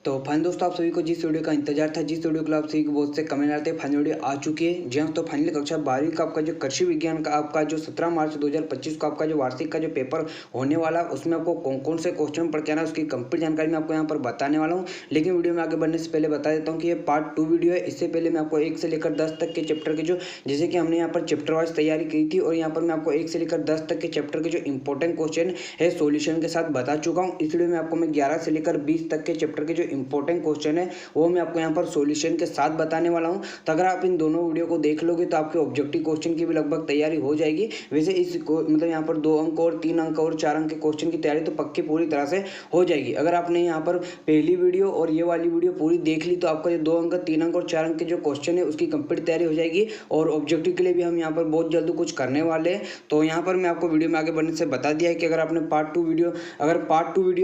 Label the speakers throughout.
Speaker 1: तो फाइन दोस्तों, आप सभी को जिस वीडियो का इंतजार था, जिस वीडियो को आप सभी को बहुत से कमेंट आते हैं, फाइनल वीडियो आ चुकी है। जी हाँ, तो फाइनली कक्षा 12वीं का आपका जो कृषि विज्ञान का आपका जो 17 मार्च 2025 को आपका जो वार्षिक का जो पेपर होने वाला, उसमें आपको कौन कौन से क्वेश्चन पढ़ के आना है, उसकी कंप्लीट जानकारी मैं आपको यहाँ पर बताने वाला हूँ। लेकिन वीडियो में आगे बढ़ने से पहले बता देता हूँ कि ये पार्ट 2 वीडियो है। इससे पहले मैं आपको 1 से लेकर 10 तक के चैप्टर के जो, जैसे कि हमने यहाँ पर चैप्टर वाइज तैयारी की थी, और यहाँ पर मैं आपको 1 से लेकर 10 तक के चैप्टर के जो इंपॉर्टेंट क्वेश्चन है सोल्यूशन के साथ बता चुका हूँ। इस वीडियो में आपको मैं 11 से लेकर 20 तक के चैप्टर के जो इंपॉर्टेंट क्वेश्चन है वो मैं आपको यहाँ पर सॉल्यूशन के साथ बताने वाला हूँ। तो अगर आप इन दोनों वीडियो को देख लोगे तो आपके ऑब्जेक्टिव क्वेश्चन की भी लगभग तैयारी हो जाएगी। वैसे इस मतलब यहाँ पर 2 अंक और 3 अंक और 4 अंक के क्वेश्चन की तैयारी तो पक्की पूरी तरह से हो जाएगी। अगर आपने यहाँ पर पहली वीडियो और ये वाली वीडियो पूरी देख ली तो आपका जो 2 अंक 3 अंक और 4 अंक के जो क्वेश्चन है उसकी कंप्लीट तैयारी हो जाएगी। और ऑब्जेक्टिव के लिए भी हम यहाँ पर बहुत जल्द कुछ करने वाले हैं। तो यहाँ पर मैं आपको वीडियो में आगे बढ़ने से बता दिया है कि अगर आपने पार्ट 2 वीडियो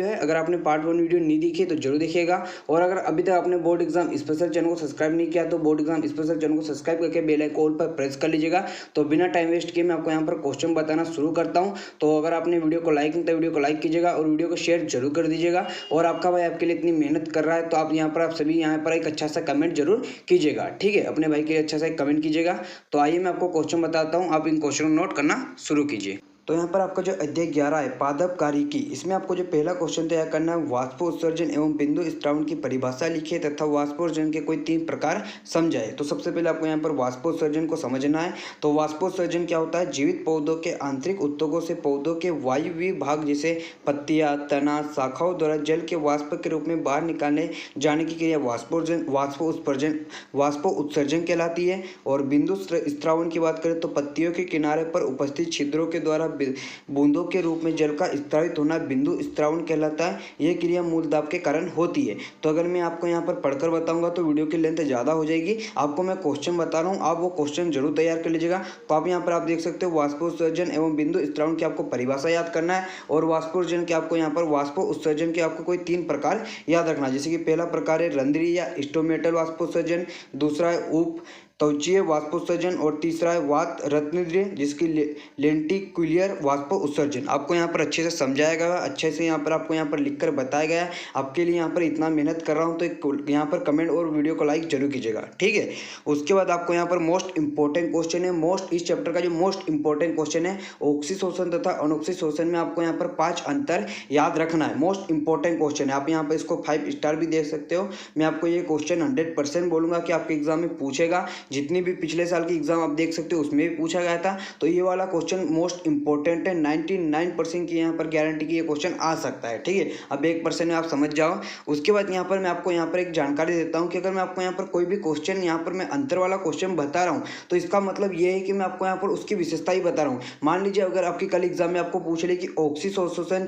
Speaker 1: है, अगर आपने पार्ट 1 वीडियो नहीं देखी तो जरूर देखिएगा। और अगर अभी तक आपने बोर्ड एग्जाम स्पेशल चैनल को सब्सक्राइब नहीं किया तो बोर्ड एग्जाम स्पेशल चैनल को सब्सक्राइब करके बेल आइकन पर प्रेस कर लीजिएगा। तो बिना टाइम वेस्ट किए मैं आपको यहाँ पर क्वेश्चन बताना शुरू करता हूँ। तो अगर आपने वीडियो को लाइक नहीं तो वीडियो को लाइक कीजिएगा और वीडियो को शेयर जरूर कर दीजिएगा। और आपका भाई आपके लिए इतनी मेहनत कर रहा है तो आप यहाँ पर सभी यहाँ पर एक अच्छा सा कमेंट जरूर कीजिएगा, ठीक है। अपने भाई के लिए अच्छा सा एक कमेंट कीजिएगा। तो आइए मैं आपको क्वेश्चन बताता हूँ, आप इन क्वेश्चन को नोट करना शुरू कीजिए। तो यहाँ पर आपका जो अध्याय 11 है पादप कार्यकी, इसमें आपको जो पहला क्वेश्चन तैयार करना है, वाष्पोत्सर्जन एवं बिंदु स्त्रावण की परिभाषा लिखिए तथा वाष्पोत्सर्जन के कोई 3 प्रकार समझाए। तो सबसे पहले आपको यहाँ पर वाष्पोत्सर्जन को समझना है। तो वाष्पोत्सर्जन क्या होता है? जीवित पौधों के आंतरिक ऊतकों से पौधों के वायवीय भाग जैसे पत्तियां, तना, शाखाओं द्वारा जल के वाष्प के रूप में बाहर निकाले जाने की क्रिया वाष्पोत्सर्जन कहलाती है। और बिंदु स्त्रावण की बात करें तो पत्तियों के किनारे पर उपस्थित छिद्रों के द्वारा बूंदों के रूप में जल का स्त्रावित होना बिंदु स्त्रावण कहलाता है। यह क्रिया मूल दाब के कारण होती है। तो अगर मैं आपको यहाँ पर पढ़कर बताऊंगा तो वीडियो की लेंथ ज़्यादा हो जाएगी। आपको मैं क्वेश्चन बता रहा हूँ, आप वो क्वेश्चन जरूर तैयार कर लीजिएगा। तो आप यहाँ पर आप देख सकते हो वाष्पोत्सर्जन एवं बिंदु स्त्रावण की आपको परिभाषा याद करना है। और वाष्पोत्सर्जन के आपको यहाँ पर वाष्पोत्सर्जन के आपको कोई 3 प्रकार याद रखना है। जैसे कि पहला प्रकार है रंध्रीय या स्टोमेटल वाष्पोत्सर्जन, दूसरा है उप त्वचीय वाष्पोत्सर्जन और तीसरा है वात रत्नद्रव्य जिसकी लेंटिक्युलर वाष्पोत्सर्जन। आपको यहाँ पर अच्छे से समझाया गया, अच्छे से यहाँ पर आपको यहाँ पर लिखकर बताया गया है। आपके लिए यहाँ पर इतना मेहनत कर रहा हूँ तो एक यहाँ पर कमेंट और वीडियो को लाइक जरूर कीजिएगा, ठीक है। उसके बाद आपको यहाँ पर मोस्ट इंपॉर्टेंट क्वेश्चन है, इस चैप्टर का जो मोस्ट इंपॉर्टेंट क्वेश्चन है ऑक्सीशोषण तथा अनऑक्सीशोषण में आपको यहाँ पर 5 अंतर याद रखना है। मोस्ट इंपॉर्टेंट क्वेश्चन है, आप यहाँ पर इसको 5 स्टार भी दे सकते हो। मैं आपको ये क्वेश्चन 100% बोलूँगा कि आपके एग्जाम में पूछेगा। जितनी भी पिछले साल की एग्जाम आप देख सकते हो उसमें भी पूछा गया था। तो ये वाला क्वेश्चन मोस्ट इंपॉर्टेंट है, 99% की यहाँ पर गारंटी की ये क्वेश्चन आ सकता है, ठीक है। अब 1% में आप समझ जाओ। उसके बाद यहाँ पर मैं आपको यहाँ पर एक जानकारी देता हूँ कि अगर मैं आपको यहाँ पर कोई भी क्वेश्चन यहाँ पर मैं अंतर वाला क्वेश्चन बता रहा हूँ तो इसका मतलब ये है कि मैं आपको यहाँ पर उसकी विशेषता ही बता रहा हूँ। मान लीजिए अगर आपकी कल एग्जाम में आपको पूछ ले कि ऑक्सीशोषण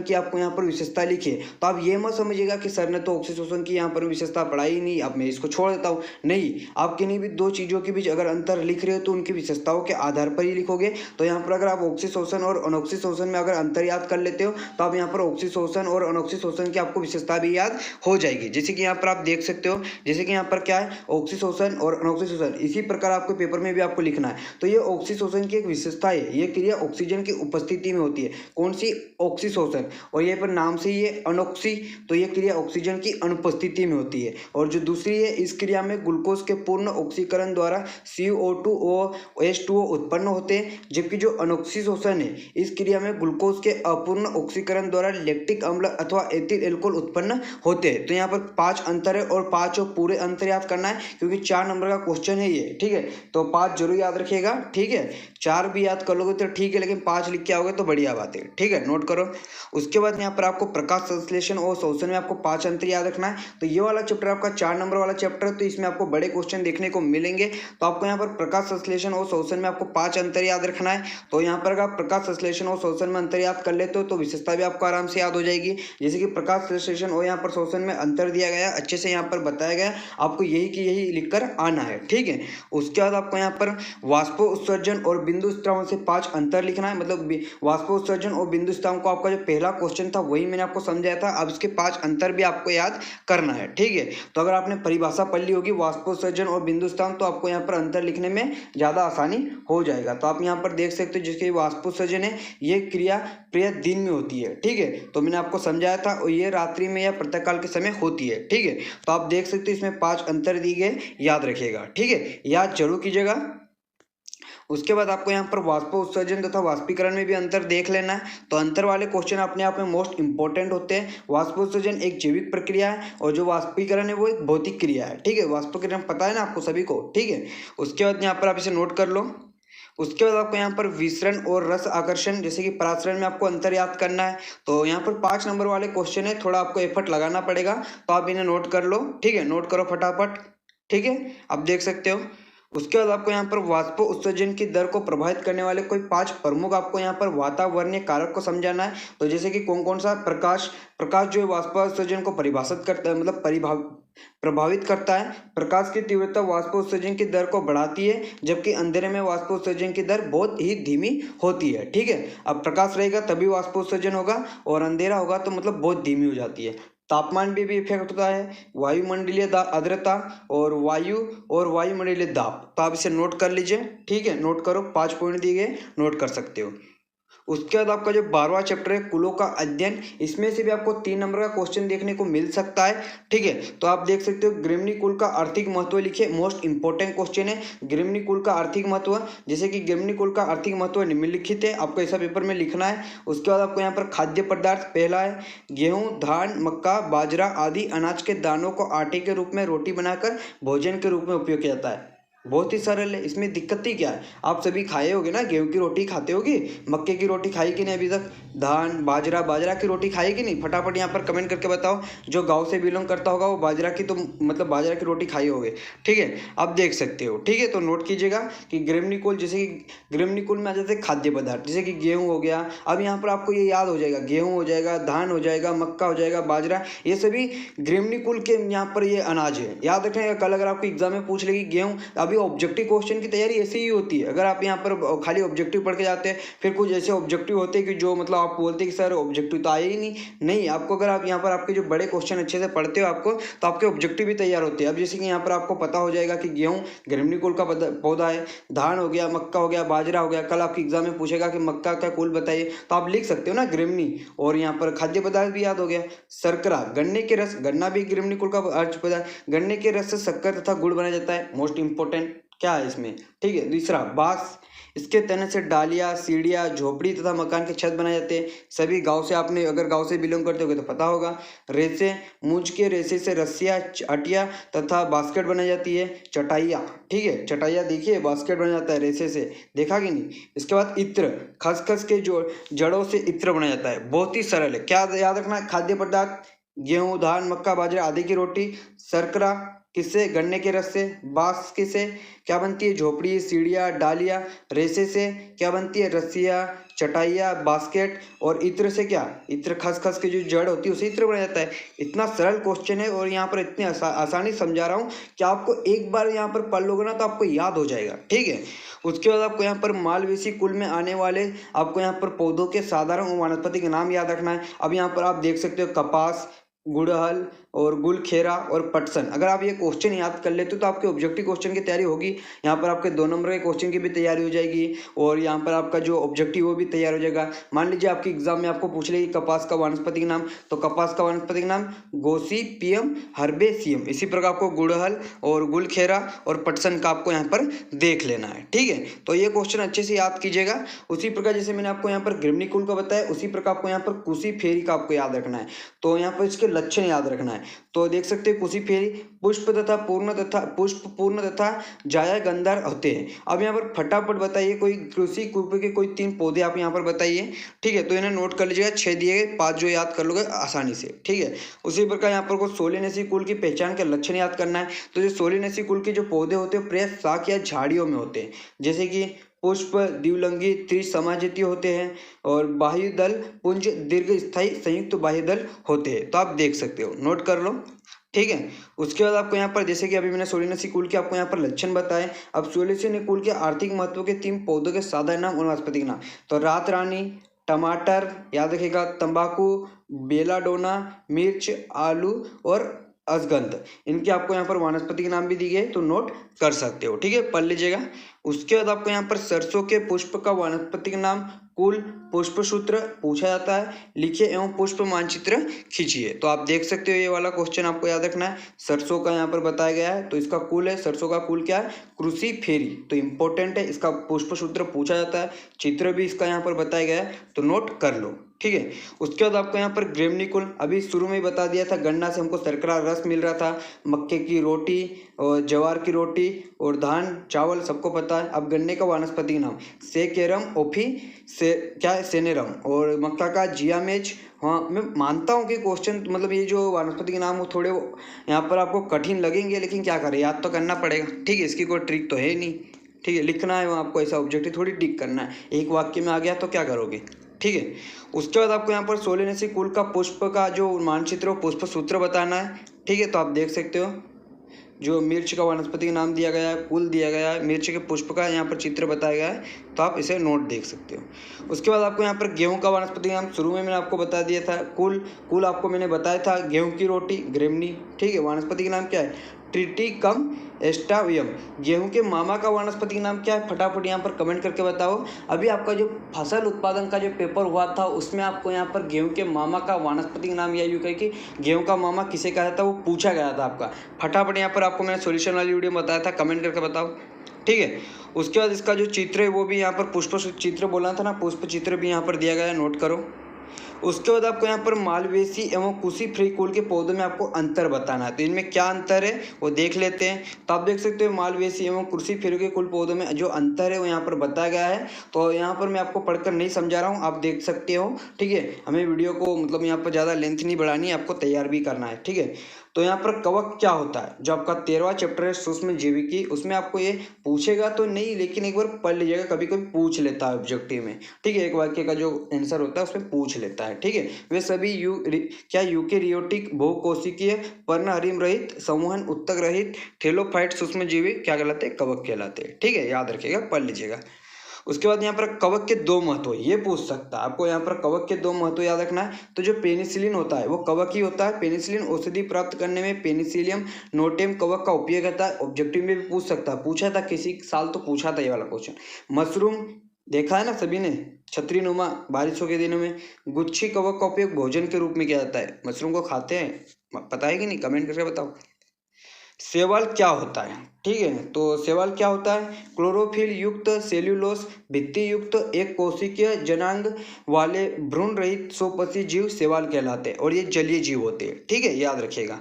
Speaker 1: की आपको यहाँ पर विशेषता लिखिए, तो आप ये मत समझिएगा कि सर ने तो ऑक्सीशोषण की यहाँ पर विशेषता पढ़ाई ही नहीं, अब मैं इसको छोड़ देता हूँ। नहीं, आपके भी 2 चीज़ों के बीच अगर अंतर लिख रहे हो तो उनकी विशेषताओं के आधार पर ही लिखोगे। तो यहाँ पर अगर आप ऑक्सीशोषण और अनऑक्सीशोषण में अगर अंतर याद कर लेते हो तो आप यहाँ पर ऑक्सीशोषण और अनऑक्सीशोषण की आपको विशेषता भी याद हो जाएगी। जैसे कि यहाँ पर आप देख सकते हो, जैसे कि यहाँ पर क्या है ऑक्सीशोषण और अनऑक्सीशोषण, इसी प्रकार आपको पेपर में भी आपको लिखना है। तो ये ऑक्सीशोषण की एक विशेषता है, ये क्रिया ऑक्सीजन की उपस्थिति में होती है। कौन सी? ऑक्सीशोषण। और ये पर नाम से ये अनऑक्सी, तो ये क्रिया ऑक्सीजन की अनुपस्थिति में होती है। और जो दूसरी है, इस क्रिया में ग्लूकोज के पूर्ण ऑक्सीकरण द्वारा CO2 और H2O उत्पन्न होते हैं। जबकि जो अनऑक्सीशोषण है, इस क्रिया में ग्लूकोज के अपूर्ण ऑक्सीकरण द्वारा लैक्टिक अम्ल अथवा एथिल अल्कोहल उत्पन्न होते हैं। तो यहाँ पर 5 अंतर है और 5 पूरे अंतर याद करना है क्योंकि 4 नंबर का क्वेश्चन है ये, ठीक है। तो 5 जरूर याद रखिएगा, ठीक है। 4 भी याद कर लोगे तो ठीक है, लेकिन 5 लिख के आओगे तो बढ़िया बात है, ठीक है, नोट करो। उसके बाद यहाँ पर आपको प्रकाश संश्लेषण और शोषण में आपको 5 अंतर याद रखना है। तो ये वाला चैप्टर आपका 4 नंबर वाला चैप्टर है, तो इसमें आपको बड़े क्वेश्चन देखने को मिलेंगे। तो आपको यहाँ पर प्रकाश संश्लेषण और शोषण में आपको 5 अंतर याद रखना है। तो यहाँ पर अगर आप प्रकाश संश्लेषण और शोषण में अंतर याद कर लेते हो तो विशेषता भी आपको आराम से याद हो जाएगी। जैसे कि प्रकाश संश्लेषण और यहाँ पर शोषण में अंतर दिया गया, अच्छे से यहाँ पर बताया गया, आपको यही कि यही लिखकर आना है, ठीक है। उसके बाद आपको यहाँ पर वाष्पोत्सर्जन और बिंदु स्त्रावण से 5 अंतर लिखना है। मतलब वाष्पोत्सर्जन और बिंदु स्त्रावण को आपका जो पहला क्वेश्चन था वही मैंने आपको समझाया था। अब इसके 5 अंतर भी आपको याद करना है, ठीक है। तो अगर आपने परिभाषा पढ़ ली होगी वाष्पोत्सर्जन उत्सर्जन और बिंदु स्थान, तो आपको यहाँ पर अंतर लिखने में ज़्यादा आसानी हो जाएगा। तो आप यहाँ पर देख सकते हो जिसके वाष्पोत्सर्जन है ये क्रिया प्रायः दिन में होती है, ठीक है। तो मैंने आपको समझाया था और ये रात्रि में या प्रातःकाल के समय होती है, ठीक है। तो आप देख सकते हो इसमें 5 अंतर दिए गए, याद रखिएगा, ठीक है, याद जरूर कीजिएगा। उसके बाद आपको यहाँ पर वाष्प उत्सर्जन तथा वाष्पीकरण में भी अंतर देख लेना है। तो अंतर वाले क्वेश्चन अपने आप में मोस्ट इंपॉर्टेंट होते हैं। वाष्प उत्सर्जन एक जैविक प्रक्रिया है और जो वाष्पीकरण है वो एक भौतिक क्रिया है, ठीक है। वाष्पीकरण पता है ना आपको सभी को, ठीक है। उसके बाद यहाँ पर आप इसे नोट कर लो। उसके बाद आपको यहाँ पर विसरण और रस आकर्षण, जैसे कि परासरण में आपको अंतर याद करना है। तो यहाँ पर 5 नंबर वाले क्वेश्चन है, थोड़ा आपको एफर्ट लगाना पड़ेगा, तो आप इन्हें नोट कर लो, ठीक है। नोट करो फटाफट, ठीक है, आप देख सकते हो। उसके बाद आपको यहाँ पर वाष्प उत्सर्जन की दर को प्रभावित करने वाले कोई 5 प्रमुख आपको यहाँ पर वातावरणीय कारक को समझाना है। तो जैसे कि कौन कौन सा, प्रकाश जो है वाष्प उत्सर्जन को परिभाषित करता है, मतलब प्रभावित करता है। प्रकाश की तीव्रता वाष्प उत्सर्जन की दर को बढ़ाती है, जबकि अंधेरे में वाष्प उत्सर्जन की दर बहुत ही धीमी होती है, ठीक है। अब प्रकाश रहेगा तभी वाष्प उत्सर्जन होगा और अंधेरा होगा तो मतलब बहुत धीमी हो जाती है। तापमान भी इफेक्ट होता है, वायुमंडलीय आर्द्रता और वायुमंडलीय दाब। तो आप इसे नोट कर लीजिए, ठीक है, नोट करो, 5 पॉइंट दिए गए, नोट कर सकते हो। उसके बाद आपका जो 12वां चैप्टर है कुलों का अध्ययन, इसमें से भी आपको 3 नंबर का क्वेश्चन देखने को मिल सकता है, ठीक है। तो आप देख सकते हो ग्रिमनी कुल का आर्थिक महत्व लिखिए, मोस्ट इंपॉर्टेंट क्वेश्चन है ग्रिमनी कुल का आर्थिक महत्व। जैसे कि ग्रिमनी कुल का आर्थिक महत्व निम्नलिखित है, आपको ऐसा पेपर में लिखना है। उसके बाद आपको यहाँ पर खाद्य पदार्थ पहला है गेहूं, धान, मक्का, बाजरा आदि अनाज के दानों को आटे के रूप में रोटी बनाकर भोजन के रूप में उपयोग किया जाता है। बहुत ही सरल है, इसमें दिक्कत ही क्या है। आप सभी खाए होगे ना, गेहूं की रोटी खाते होगी, मक्के की रोटी खाई कि नहीं अभी तक, धान बाजरा की रोटी खाई कि नहीं, फटाफट यहाँ पर कमेंट करके बताओ। जो गांव से बिलोंग करता होगा वो बाजरा की तो मतलब बाजरा की रोटी खाई होगे, ठीक है, आप देख सकते हो, ठीक है। तो नोट कीजिएगा कि ग्रिमनिकुल, जैसे कि ग्रिमनिकुल में आ जाते हैं खाद्य पदार्थ, जैसे कि गेहूँ हो गया। अब यहाँ पर आपको ये याद हो जाएगा, गेहूँ हो जाएगा, धान हो जाएगा, मक्का हो जाएगा, बाजरा, ये सभी ग्रिमनिकुल के यहाँ पर ये अनाज है। याद रखें, कल अगर आपको एग्जाम में पूछ लेगी गेहूँ, अभी ऑब्जेक्टिव क्वेश्चन की तैयारी ऐसे ही होती है। अगर आप यहाँ पर खाली ऑब्जेक्टिव पढ़ के जाते हैं, फिर कुछ ऐसे ऑब्जेक्टिव होते हैं कि जो मतलब आप बोलते हैं कि सर ऑब्जेक्टिव तो आए ही नहीं आपको। अगर आप यहाँ पर आपके जो बड़े क्वेश्चन अच्छे से पढ़ते हो आपको, तो आपके ऑब्जेक्टिव भी तैयार होते हैं। अब जैसे कि यहाँ पर आपको पता हो जाएगा कि गेहूँ ग्रिमनिकुल का पौधा है, धान हो गया, मक्का हो गया, बाजरा हो गया। कल आपके एग्जाम में पूछेगा कि मक्का का कुल बताइए, तो आप लिख सकते हो ना ग्रिमनी। और यहाँ पर खाद्य पदार्थ भी याद हो गया, शर्करा, गन्ने के रस, गन्ना भी ग्रिमनिकुल का पदार्थ, गन्ने के रस से शक्कर तथा गुड़ बनाया जाता है, मोस्ट इंपॉर्टेंट क्या है इसमें, ठीक है। दूसरा बांस, इसके तने से डालियाँ, सीढ़ियाँ, झोपड़ी तथा मकान के छत बनाए जाते हैं। सभी गांव से, आपने अगर गांव से बिलोंग करते होगे तो पता होगा। रेसे, मूंज के रेसे से रस्सियाँ, अटिया तथा बास्केट बनाई जाती है। चटाइयाँ, ठीक है, चटाइयाँ देखिए, बास्केट बना जाता है रेसे से, देखा कि नहीं। इसके बाद इत्र, खसखस के जो जड़ों से इत्र बनाया जाता है। बहुत ही सरल है, क्या याद रखना है, खाद्य पदार्थ गेहूँ, धान, मक्का, बाजरा आदि की रोटी। शर्करा किससे, गन्ने के रस से। बांस किससे क्या बनती है, झोपड़ी, सीढ़ियाँ, डालियाँ। रेसे से क्या बनती है, रस्सियाँ, चटाइयाँ, बास्केट। और इत्र से क्या, इत्र खसखस की जो जड़ होती है उसे इत्र बनाया जाता है। इतना सरल क्वेश्चन है और यहाँ पर इतनी आसानी समझा रहा हूँ कि आपको एक बार यहाँ पर पढ़ लोगे ना तो आपको याद हो जाएगा, ठीक है। उसके बाद आपको यहाँ पर मालवेसी कुल में आने वाले आपको यहाँ पर पौधों के साधारण वनस्पति के नाम याद रखना है। अब यहाँ पर आप देख सकते हो कपास, गुड़हल और गुलखेरा और पटसन। अगर आप ये क्वेश्चन याद कर लेते हो तो आपके ऑब्जेक्टिव क्वेश्चन की तैयारी होगी। यहाँ पर आपके 2 नंबर के क्वेश्चन की भी तैयारी हो जाएगी और यहाँ पर आपका जो ऑब्जेक्टिव वो भी तैयार हो जाएगा। मान लीजिए आपके एग्जाम में आपको पूछ लेगी कपास का वनस्पति नाम, तो कपास का वनस्पति नाम गोसिपियम हर्बेसियम। इसी प्रकार आपको गुड़हल और गुलखेरा और पटसन का आपको यहाँ पर देख लेना है, ठीक है। तो ये क्वेश्चन अच्छे से याद कीजिएगा। उसी प्रकार जैसे मैंने आपको यहाँ पर ग्रिमनिकुल का बताया, उसी प्रकार आपको यहाँ पर कुशी फेरी का आपको याद रखना है। तो यहाँ पर इसके लक्षण याद रखना है। तो देख सकते हैं कुशी फेरी पुष्प पूर्ण तथा जाया गंधार होते हैं। अब यहाँ पर फटाफट बताइए कोई कृषि कुल के कोई 3 पौधे आप यहाँ पर बताइए, ठीक है। तो इन्हें नोट कर लीजिएगा, 6 दिए गए, 5 जो याद कर लोगे आसानी से, ठीक है। उसी प्रकार यहाँ पर को सोलेनेसी कुल की पहचान के लक्षण याद करना है। तो जो सोलेनेसी कुल के जो पौधे होते हैं प्रायः शाख या झाड़ियों में होते हैं, जैसे कि पुष्प द्विलिंगी त्रिसमाजितीय होते हैं और बाह्यदल पुंज दीर्घ स्थायी संयुक्त बाह्यदल होते हैं। तो आप देख सकते हो, नोट कर लो, ठीक है। उसके बाद आपको यहाँ पर जैसे कि अभी मैंने सोलेनेसी कुल के आपको यहाँ पर लक्षण बताए। अब सोलेनेसी कुल के आर्थिक महत्व के 3 पौधों के साधारण नाम और वनस्पति के नाम। तो रात रानी, टमाटर, याद रखिएगा, तंबाकू, बेलाडोना, मिर्च, आलू और अजगंध, इनके आपको यहाँ पर वानस्पतिक नाम भी दिए गए तो नोट कर सकते हो। ठीक है, पढ़ लीजिएगा। उसके बाद आपको यहाँ पर सरसों के पुष्प का वानस्पतिक नाम, कुल, पुष्पसूत्र पूछा जाता है। लिखिए एवं पुष्प मानचित्र खींचिए। तो आप देख सकते हो ये वाला क्वेश्चन आपको याद रखना है। सरसों का यहाँ पर बताया गया है तो इसका कुल है, सरसों का कुल क्या है, क्रूसीफेरी, तो इंपॉर्टेंट है। इसका पुष्पसूत्र पूछा जाता है, चित्र भी इसका यहाँ पर बताया गया है तो नोट कर लो। ठीक है, उसके बाद आपको यहाँ पर ग्रेमनिकुल, अभी शुरू में ही बता दिया था, गन्ना से हमको शर्करा रस मिल रहा था, मक्के की रोटी और ज्वार की रोटी और धान चावल सबको पता है। अब गन्ने का वानस्पतिक नाम सेकेरम ओफी से क्या है, सेनेरम, और मक्का का जियामेज। हाँ, मैं मानता हूँ कि क्वेश्चन मतलब ये जो वानस्पतिक नाम वो थोड़े यहाँ पर आपको कठिन लगेंगे, लेकिन क्या करें, याद तो करना पड़ेगा। ठीक है, इसकी कोई ट्रिक तो है नहीं। ठीक है, लिखना है आपको, ऐसा ऑब्जेक्टिव थोड़ी टिक करना है। एक वाक्य में आ गया तो क्या करोगे। ठीक है, उसके बाद आपको यहाँ पर सोलेनेसी कुल का पुष्प का जो मानचित्र हो, पुष्प सूत्र बताना है। ठीक है, तो आप देख सकते हो जो मिर्च का वानस्पतिक नाम दिया गया है, कुल दिया गया है, मिर्च के पुष्प का यहाँ पर चित्र बताया गया है, तो आप इसे नोट देख सकते हो। उसके बाद आपको यहाँ पर गेहूं का वानस्पतिक नाम शुरू में मैंने आपको बता दिया था, कुल, कुल आपको मैंने बताया था, गेहूं की रोटी ग्रेमनी। ठीक है, वानस्पतिक नाम क्या है, ट्रिटिकम एस्टावियम। गेहूं के मामा का वानस्पतिक नाम क्या है, फटाफट यहाँ पर कमेंट करके बताओ। अभी आपका जो फसल उत्पादन का जो पेपर हुआ था उसमें आपको यहाँ पर गेहूं के मामा का वानस्पतिक नाम या यूँ कहे कि गेहूं का मामा किसे कहा जाता है वो पूछा गया था आपका। फटाफट यहाँ पर आपको मैंने सॉल्यूशन वाली वीडियो में बताया था, कमेंट करके बताओ। ठीक है, उसके बाद इसका जो चित्र है वो भी यहाँ पर पुष्प चित्र बोला था ना, पुष्प चित्र भी यहाँ पर दिया गया है, नोट करो। उसके बाद आपको यहाँ पर मालवेसी एवं क्रूसीफेरी कुल के पौधों में आपको अंतर बताना है, तो इनमें क्या अंतर है वो देख लेते हैं। तो आप देख सकते हो मालवेसी एवं क्रूसीफेरी के कुल पौधों में जो अंतर है वो यहाँ पर बताया गया है। तो यहाँ पर मैं आपको पढ़कर नहीं समझा रहा हूँ, आप देख सकते हो। ठीक है, हमें वीडियो को मतलब यहाँ पर ज़्यादा लेंथ नहीं बढ़ानी है, आपको तैयार भी करना है। ठीक है, तो यहाँ पर कवक क्या होता है, जो आपका 13वां चैप्टर है सूक्ष्म जीविकी, उसमें आपको ये पूछेगा तो नहीं, लेकिन एक बार पढ़ लीजिएगा, कभी कभी पूछ लेता है ऑब्जेक्टिव में। ठीक है, एक वाक्य का जो आंसर होता है उसमें पूछ लेता है। ठीक है, वे सभी क्या यूकेरियोटिक बहुकोशिकीय पर्णहरिम रहित संवहन उत्तक रहित थैलोफाइट सूक्ष्म जीवी क्या कहलाते हैं, कवक कहलाते हैं। ठीक है, याद रखिएगा, पढ़ लीजिएगा। उसके बाद यहाँ पर कवक के दो महत्व, ये पूछ सकता है आपको, यहाँ पर कवक के दो महत्व याद रखना है। तो जो पेनिसिलिन होता है वो कवक ही होता है। पेनिसिलिन औषधि प्राप्त करने में पेनिसिलियम नोटेम कवक का उपयोग होता है। ऑब्जेक्टिव में भी पूछ सकता है, पूछा था किसी साल तो पूछा था ये वाला क्वेश्चन। मशरूम देखा है ना सभी ने, छतरीनुमा बारिशों के दिनों में। गुच्छी कवक का उपयोग भोजन के रूप में किया जाता है। मशरूम को खाते हैं, पता है कि नहीं, कमेंट करके बताओ। शैवाल क्या होता है, ठीक है, तो शैवाल क्या होता है, क्लोरोफिल युक्त सेल्यूलोस भित्ति युक्त एक कोशिकीय जनांग वाले भ्रूण रहित सोपसी जीव शैवाल कहलाते हैं और ये जलीय जीव होते हैं। ठीक है, याद रखिएगा।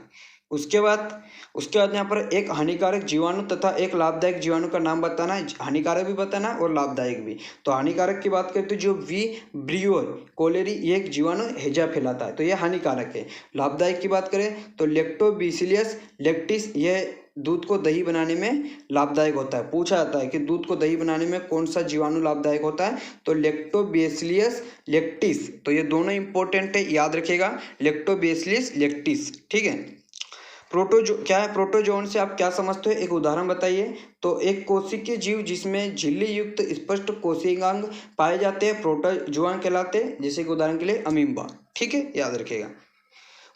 Speaker 1: उसके बाद यहाँ पर एक हानिकारक जीवाणु तथा एक लाभदायक जीवाणु का नाम बताना है। हानिकारक भी बताना है और लाभदायक भी। तो हानिकारक की बात करें तो जो वी ब्रियो कोलेरी ये एक जीवाणु हैजा फैलाता है, तो ये हानिकारक है। लाभदायक की बात करें तो लेक्टोबैसिलस लेक्टिस, यह दूध को दही बनाने में लाभदायक होता है। पूछा जाता है कि दूध को दही बनाने में कौन सा जीवाणु लाभदायक होता है, तो लेक्टोबैसिलस लेक्टिस। तो ये दोनों इंपॉर्टेंट है, याद रखिएगा, लेक्टोबैसिलस लेक्टिस। ठीक है, क्या है प्रोटोजोन से आप क्या समझते हो, एक उदाहरण बताइए। तो एक कोशिकीय जीव जिसमें झिल्ली युक्त स्पष्ट कोशिकांग पाए जाते हैं प्रोटोजोन कहलाते हैं, जैसे कि उदाहरण के लिए अमीबा। ठीक है, याद रखिएगा।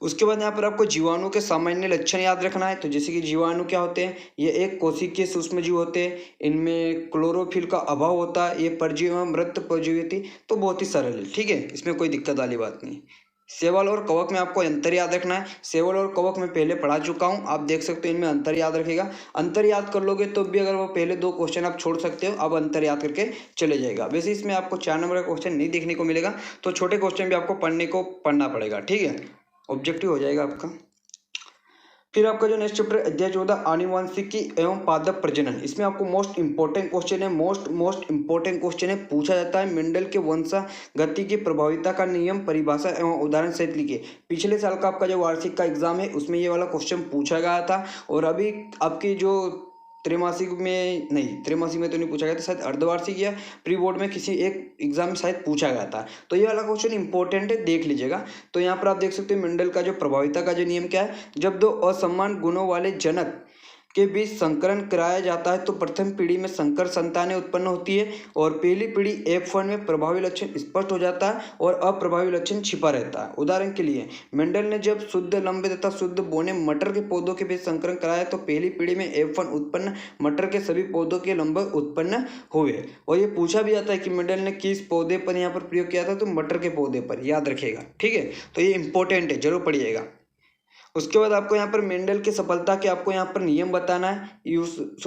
Speaker 1: उसके बाद यहाँ पर आपको जीवाणु के सामान्य लक्षण याद रखना है। तो जैसे कि जीवाणु क्या होते हैं, ये एक कोशिकीय सूक्ष्म जीव होते हैं, इनमें क्लोरोफिल का अभाव होता है, ये परजीवी मृत परजीवी, तो बहुत ही सरल है। ठीक है, इसमें कोई दिक्कत वाली बात नहीं। शैवाल और कवक में आपको अंतर याद रखना है। शैवाल और कवक में पहले पढ़ा चुका हूँ, आप देख सकते हो, इनमें अंतर याद रखेगा। अंतर याद कर लोगे तो भी अगर वो पहले दो क्वेश्चन आप छोड़ सकते हो, अब अंतर याद करके चले जाएगा। वैसे इसमें आपको 4 नंबर का क्वेश्चन नहीं देखने को मिलेगा, तो छोटे क्वेश्चन भी आपको पढ़ना पड़ेगा। ठीक है, ऑब्जेक्टिव हो जाएगा आपका। फिर आपका जो नेक्स्ट चैप्टर अध्याय 14 आनुवंशिकी एवं पादप प्रजनन, इसमें आपको मोस्ट इंपॉर्टेंट क्वेश्चन है, मोस्ट इंपॉर्टेंट क्वेश्चन है। पूछा जाता है मेंडल के वंशागति की प्रभाविता का नियम परिभाषा एवं उदाहरण सहित लिखिए। पिछले साल का आपका जो वार्षिक का एग्जाम है उसमें ये वाला क्वेश्चन पूछा गया था, और अभी आपकी जो त्रैमासिक में तो नहीं पूछा गया था, शायद अर्धवार्षिक या प्री बोर्ड में किसी एक एग्जाम में शायद पूछा गया था। तो ये वाला क्वेश्चन इंपॉर्टेंट है, देख लीजिएगा। तो यहाँ पर आप देख सकते हैं मेंडल का जो प्रभाविता का जो नियम क्या है, जब दो असमान गुणों वाले जनक के बीच संकरण कराया जाता है तो प्रथम पीढ़ी में संकर संतानें उत्पन्न होती है और पहली पीढ़ी F1 में प्रभावी लक्षण स्पष्ट हो जाता है और अप्रभावी लक्षण छिपा रहता है। उदाहरण के लिए मेंडल ने जब शुद्ध लंबे तथा शुद्ध बोने मटर के पौधों के बीच संकरण कराया तो पहली पीढ़ी में F1 उत्पन्न मटर के सभी पौधों के लंबे उत्पन्न हुए। और ये पूछा भी जाता है कि मेंडल ने किस पौधे पर यहाँ पर प्रयोग किया था, तो मटर के पौधे पर, याद रखिएगा। ठीक है, तो ये इंपॉर्टेंट है, जरूर पढ़िएगा। उसके बाद आपको यहाँ पर मेंडल की सफलता के आपको यहाँ पर नियम बताना है,